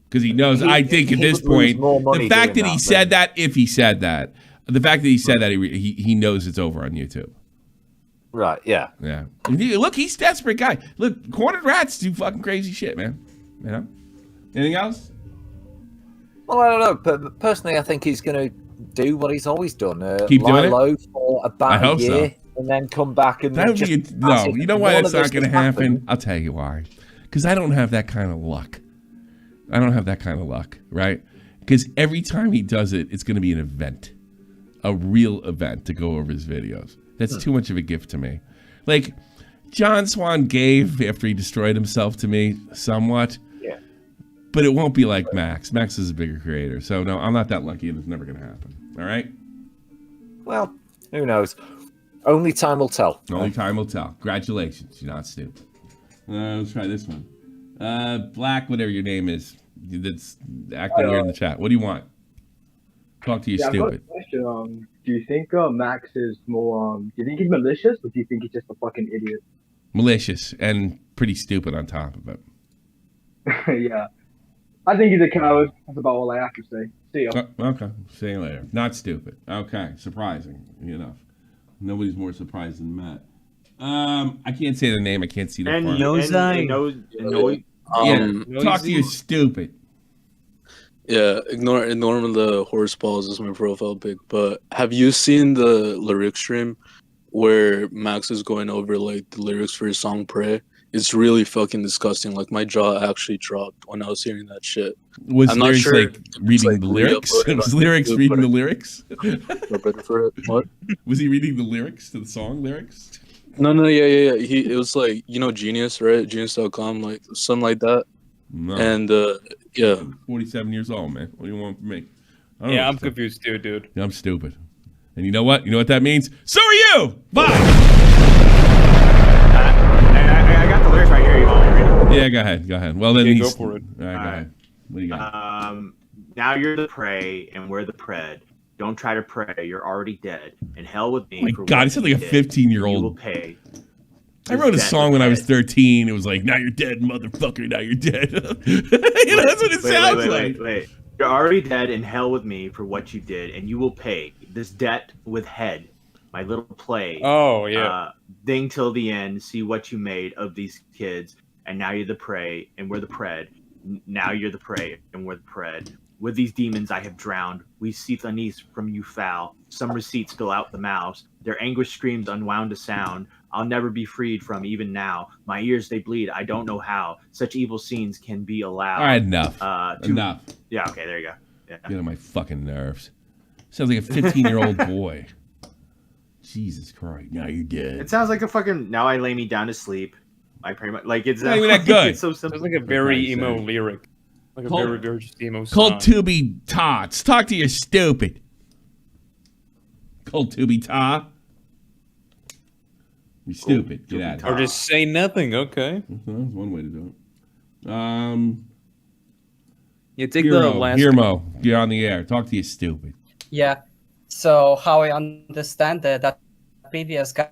Because he knows. I think at he this would lose point, more money the fact doing that he that said that, if he said that, the fact that he said that, he knows it's over on YouTube. Right. Yeah. Yeah. Look, he's a desperate guy. Look, cornered rats do fucking crazy shit, man. You know. Anything else? Well, I don't know, but personally, I think he's going to do what he's always done. Keep lie doing it? low for I about hope a so. year, and then come back and That would just be no. You know why None that's of not this going to has happen? happened. I'll tell you why. Because I don't have that kind of luck. I don't have that kind of luck, right? Because every time he does it, it's going to be an event, a real event to go over his videos. That's too much of a gift to me. Like John Swan gave after he destroyed himself to me somewhat. Yeah. But it won't be like Max. Max is a bigger creator. So no, I'm not that lucky and it's never going to happen. All right? Well, who knows? Only time will tell. Only time will tell. Congratulations. You're not stupid. Let's try this one. Black, whatever your name is, that's acting weird in the chat. What do you want? Talk to you, I've got a stupid. question. Do you think Max is more? Do you think he's malicious, or do you think he's just a fucking idiot? Malicious and pretty stupid on top of it. Yeah, I think he's a coward. That's about all I have to say. See ya. Okay. See you later. Not stupid. Okay. Surprising enough. Nobody's more surprised than Matt. I can't say the name. I can't see the front. Talk to you, stupid. Yeah, ignore the horse balls as my profile pic. But have you seen the lyric stream where Max is going over like the lyrics for his song "Pray"? It's really fucking disgusting. Like my jaw actually dropped when I was hearing that shit. Was I'm lyrics not sure like reading the lyrics? Was lyrics reading the lyrics? What? Was he reading the lyrics to the song lyrics? No, yeah. It was like, you know, Genius, right? Genius.com, like something like that. No. And yeah. I'm 47 years old, man. What do you want from me? I don't Yeah, know I'm what to- confused too, dude. Yeah, I'm stupid. And you know what? You know what that means? So are you! Bye! I got the lyrics right here. You want me to read them? Yeah, go ahead. Well, then Yeah, he's... go for it. All right, go ahead. What do you got? Now you're the prey, and we're the pred. Don't try to pray. You're already dead. And hell with me. My for God, what he sounds you like a did. 15-year-old. You will pay. I wrote a song when I was 13. It was like, now you're dead, motherfucker. Now you're dead. You know, that's what it sounds like. Wait. You're already dead in hell with me for what you did, and you will pay this debt with head. My little play. Oh, yeah. Ding till the end. See what you made of these kids. And now you're the prey, and we're the pred. Now you're the prey, and we're the pred. With these demons I have drowned. We seeth unease from you foul. Some receipts spill out the mouths. Their anguish screams unwound a sound. I'll never be freed from even now. My ears they bleed. I don't know how. Such evil scenes can be allowed. All right, enough. Enough. Yeah, okay, there you go. Yeah. Get on my fucking nerves. Sounds like a 15-year-old boy. Jesus Christ. Now you're dead. It sounds like a fucking now I lay me down to sleep. I pretty much like it's Not even that good. It's so simple. Sounds like a very emo lyric. Like a very just emo song. Cold Tubby Tots. Talk to you, stupid. Cold Tubby Ta. You stupid. Get out of here. Or just say nothing, okay. That's one way to do it. You take the last... Guillermo, you're on the air. Talk to you, stupid. Yeah. So how I understand that previous guy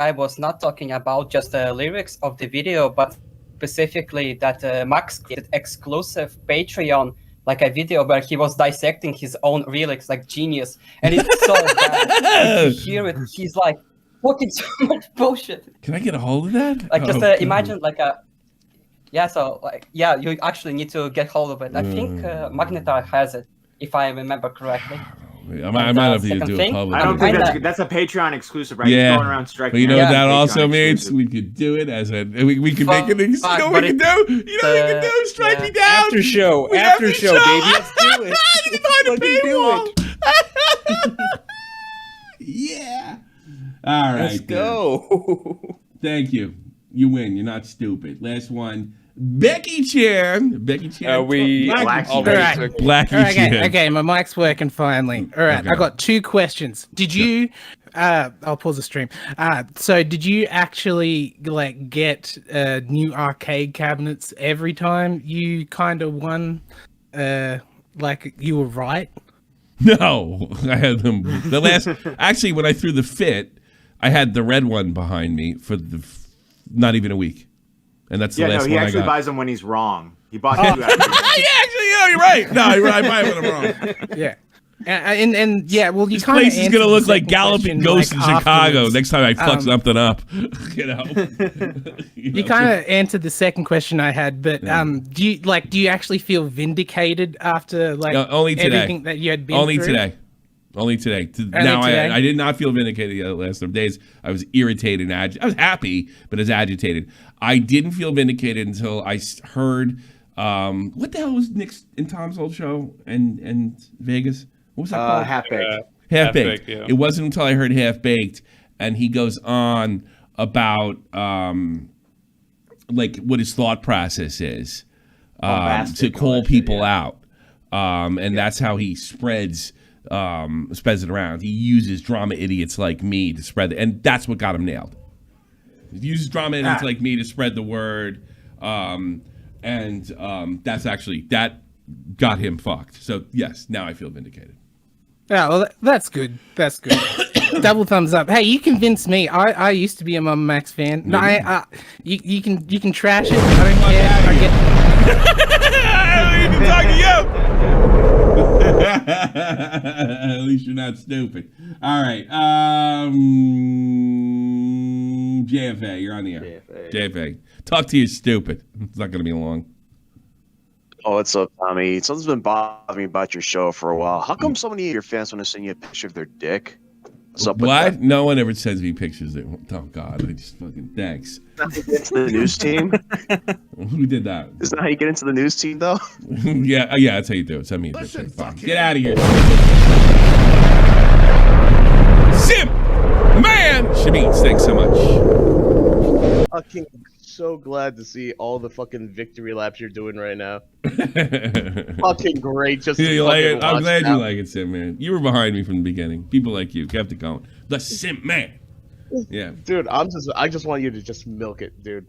was not talking about just the lyrics of the video, but specifically that Max did exclusive Patreon, like a video where he was dissecting his own lyrics like genius, and it's so bad. If you hear it, he's like fucking so much bullshit. Can I get a hold of that? Like just Oh, imagine like a you actually need to get hold of it. I think Magnetar has it, if I remember correctly. I might have to do it public. I don't think that's a Patreon exclusive, right? Yeah. He's going around striking. But you know what that Patreon also means? exclusive. We could do it as a... We could make it... You know what we can do? You know what we can do? Strike me down! After show, We after have to show, baby. Let's do it. Behind the Fucking do paywall. Yeah. All right. Let's go. Thank you. You win. You're not stupid. Last one. Becky Chan. Becky Chan. We Blackie all Chan. right. Blackie Okay, Chan. okay, my mic's working finally. All right, Okay. I got 2 questions. Did you? I'll pause the stream. So did you actually like get new arcade cabinets every time you kind of won? Like you were right. No, I had them. The last, actually, when I threw the fit, I had the red one behind me for not even a week, and that's the Yeah, last no, he one I actually got. buys them when he's wrong. He bought 2 after. Yeah, actually, yeah, you're right. No, you're right. I buy it when I'm wrong. Yeah. And yeah, well, you This kind of place is gonna look like Galloping Ghost in Chicago next time I fuck something up. You know. You kind of answered the second question I had, but do you actually feel vindicated after like only today. everything that you had been Only through? today. Only today. Only Now today? I did not feel vindicated the last 3 days. I was irritated and agitated. I was happy, but I was agitated. I didn't feel vindicated until I heard what the hell was Nick's and Tom's old show and Vegas? What was that called? Half Baked. Half Baked. Yeah. It wasn't until I heard Half Baked, and he goes on about like what his thought process is to call people out, and that's how he spreads it around. He uses drama idiots like me to spread it, and that's what got him nailed. He uses drama idiots like me to spread the word, and that's actually that got him fucked. So yes, now I feel vindicated. Yeah, well, that's good. That's good. Double thumbs up. Hey, you convinced me. I used to be a MamaMax fan. No, you can trash it. I don't care. I don't even talk to you. At least you're not stupid. All right. JFA, you're on the air. JFA. Talk to you, stupid. It's not going to be long. Oh, what's up, Tommy? Something's been bothering me about your show for a while. How come so many of your fans want to send you a picture of their dick? What's up with What? that? No one ever sends me pictures. Oh, God. I just fucking thanks. It's the news team? Who did that? Isn't that how you get into the news team, though? yeah, that's how you do it. Send me a picture. Fine. Get out of here. Sim! Man! Shameen, thanks so much. Fucking so glad to see all the fucking victory laps you're doing right now. Fucking great. Just Yeah, to you like fucking it? I'm watch glad now. you like it, Sim, man. You were behind me from the beginning. People like you kept it going. The Sim man. Yeah. Dude, I just want you to just milk it, dude.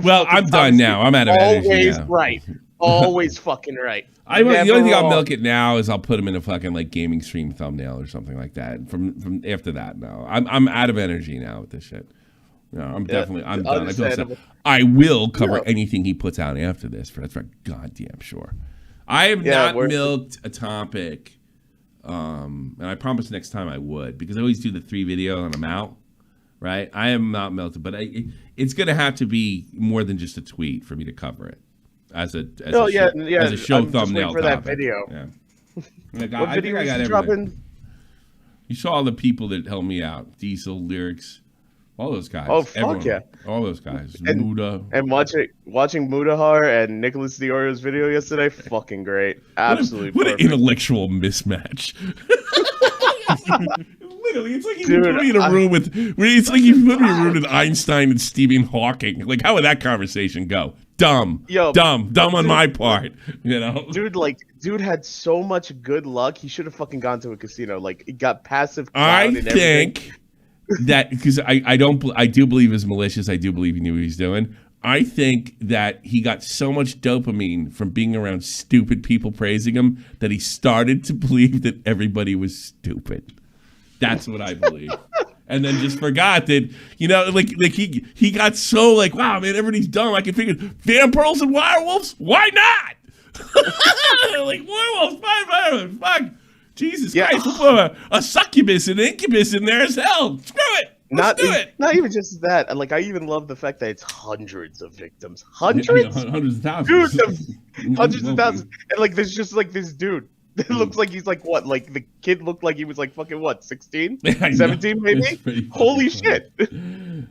Well, I'm done now. I'm out of energy Always now. right. Always fucking right. The only thing Never I'll wrong. milk it now is I'll put him in a fucking like gaming stream thumbnail or something like that. From after that, no, I'm out of energy now with this shit. No, I'm done. I feel understandable. I will cover anything he puts out after this. That's for goddamn sure. I have not milked a topic, and I promise next time I would, because I always do the 3 video and I'm out. Right? I am not melted, but it's going to have to be more than just a tweet for me to cover it as a show I'm just thumbnail waiting for that topic. video. Yeah. Like, What I video think I is got he everything. dropping? You saw all the people that helped me out. Diesel, Lyrics, all those guys. Oh, fuck Everyone. yeah. All those guys. And- Muta. And watching Mutahar and Nicholas Diorio's video yesterday, fucking great. Absolutely What an perfect. intellectual mismatch. Literally, it's like you Dude, put me in a room with. It's like you put me in a room with Einstein and Stephen Hawking. Like, how would that conversation go? Dumb, dumb on my part. You know, Dude had so much good luck. He should have fucking gone to a casino. Like, he got passive cloud I and everything. think that because I do believe it's malicious. I do believe he knew what he was doing. I think that he got so much dopamine from being around stupid people praising him that he started to believe that everybody was stupid. That's what I believe. And then just forgot that, you know, like he got so like, wow, man, everybody's dumb. I can figure vampires and werewolves. Why not? Like werewolves, fine, fuck. Jesus Christ, we'll put a succubus and incubus in there as hell. Screw it. Let's do it. Not even just that. Like, I even love the fact that it's hundreds of victims. Hundreds? Yeah, hundreds of thousands. Dude, hundreds of thousands. And, like, there's just, like, this dude. It looks like he's, like, what? Like, the kid looked like he was, like, fucking, what, 16? 17, maybe? Holy shit.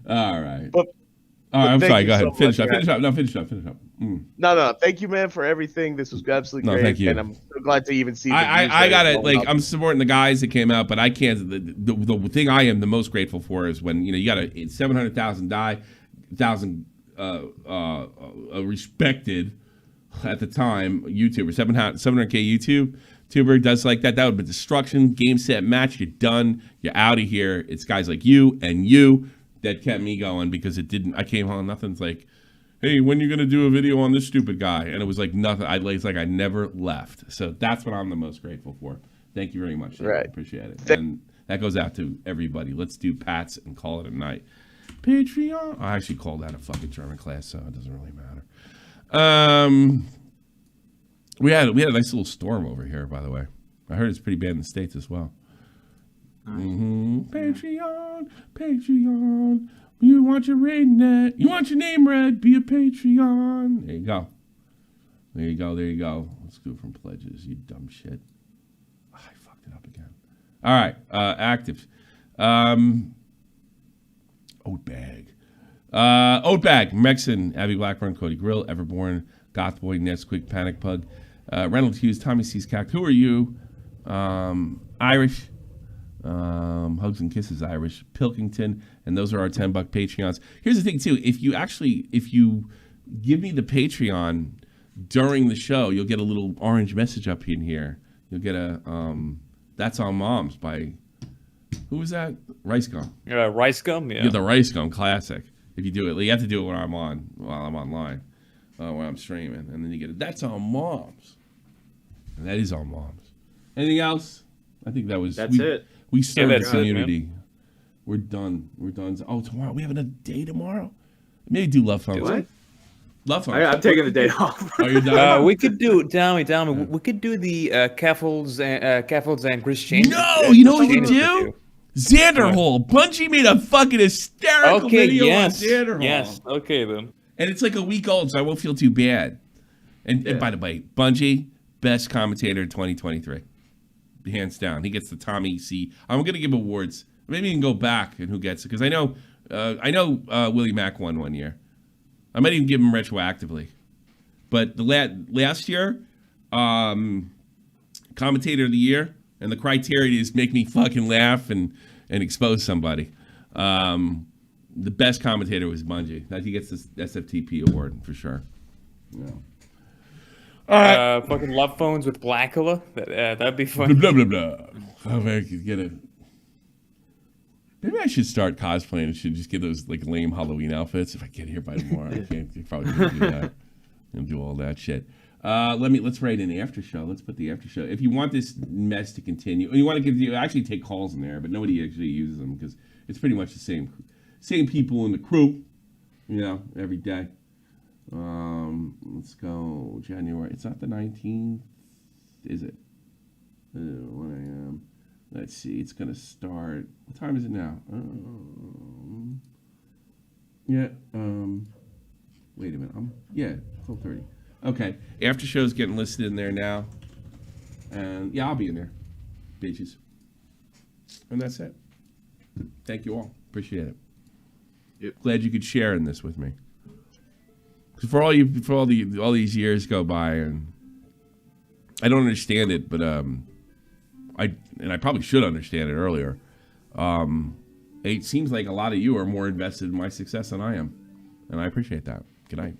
All right. But I'm thank sorry. you Go ahead. so Finish much, up. man. Finish up. No, finish up. Finish up. No. Thank you, man, for everything. This was absolutely No, great. thank you. And I'm so glad to even see. I gotta like. I'm supporting the guys that came out, but I can't. The thing I am the most grateful for is when you got a 700,000 respected at the time YouTuber 700K YouTuber does like that. That would be destruction. Game, set, match. You're done. You're out of here. It's guys like you that kept me going because it didn't. I came home. Nothing's like, hey, when are you gonna do a video on this stupid guy? And it was like nothing. It's like I never left. So that's what I'm the most grateful for. Thank you very much. Dave. Right. I appreciate it. And that goes out to everybody. Let's do Pats and call it a night. Patreon. I actually called that a fucking German class, so it doesn't really matter. We had a nice little storm over here, by the way. I heard it's pretty bad in the States as well. Patreon. You want your rating net? You want your name read? Be a Patreon. There you go. Let's go from pledges, you dumb shit. Oh, I fucked it up again. All right, active. Oatbag, Mexon, Abby Blackburn, Cody Grill, Everborn, Gothboy, Nesquik, Panic Pug, Reynolds Hughes, Tommy C's Cact. Who are you? Irish. Hugs and Kisses Irish, Pilkington, and those are our $10 Patreons. Here's the thing too, if you give me the Patreon during the show, you'll get a little orange message up in here. You'll get a That's on Moms by who was that? Rice Gum. Rice Gum, yeah. Yeah, the Rice Gum classic. If you do it, you have to do it while I'm online, when I'm streaming, and then you get it. That's on Moms, and that is on Moms. Anything else? I think that's it. We serve the community. We're done. Oh, tomorrow we have another day tomorrow. Maybe do love phones. What? Love phones. I'm taking the day off. Are you done? We could do Downey. We could do the Caffels and Chris Change. No, you know what we could do? Xanderhole. Bungie made a fucking hysterical video on Xanderhole. Yes. Okay then. And it's like a week old, so I won't feel too bad. And by the way, Bungie, best commentator in 2023. Hands down. He gets the Tommy C. I'm going to give awards. Maybe you can go back and who gets it. Because I know Willie Mack won one year. I might even give him retroactively. But the last year, commentator of the year, and the criteria is make me fucking laugh and expose somebody. The best commentator was Bungie. That he gets this SFTP award for sure. Yeah. All right. Fucking love phones with Blackula. That'd be fun. Blah, blah, blah, blah. Oh, man, I could get it. Maybe I should start cosplaying and should just get those like lame Halloween outfits. If I get here by tomorrow, I probably can't do that and do all that shit. Let's write an after show. Let's put the after show. If you want this mess to continue, you want to actually take calls in there, but nobody actually uses them because it's pretty much the same people in the crew, every day. Let's go January. It's not the 19th, is it? 1 a.m. Let's see. It's gonna start. What time is it now? Wait a minute. 12:30. Okay. After show's getting listed in there now, and I'll be in there, bitches. And that's it. Thank you all. Appreciate it. Yep. Glad you could share in this with me. For all these years go by, and I don't understand it, but I probably should understand it earlier. It seems like a lot of you are more invested in my success than I am, and I appreciate that. Good night.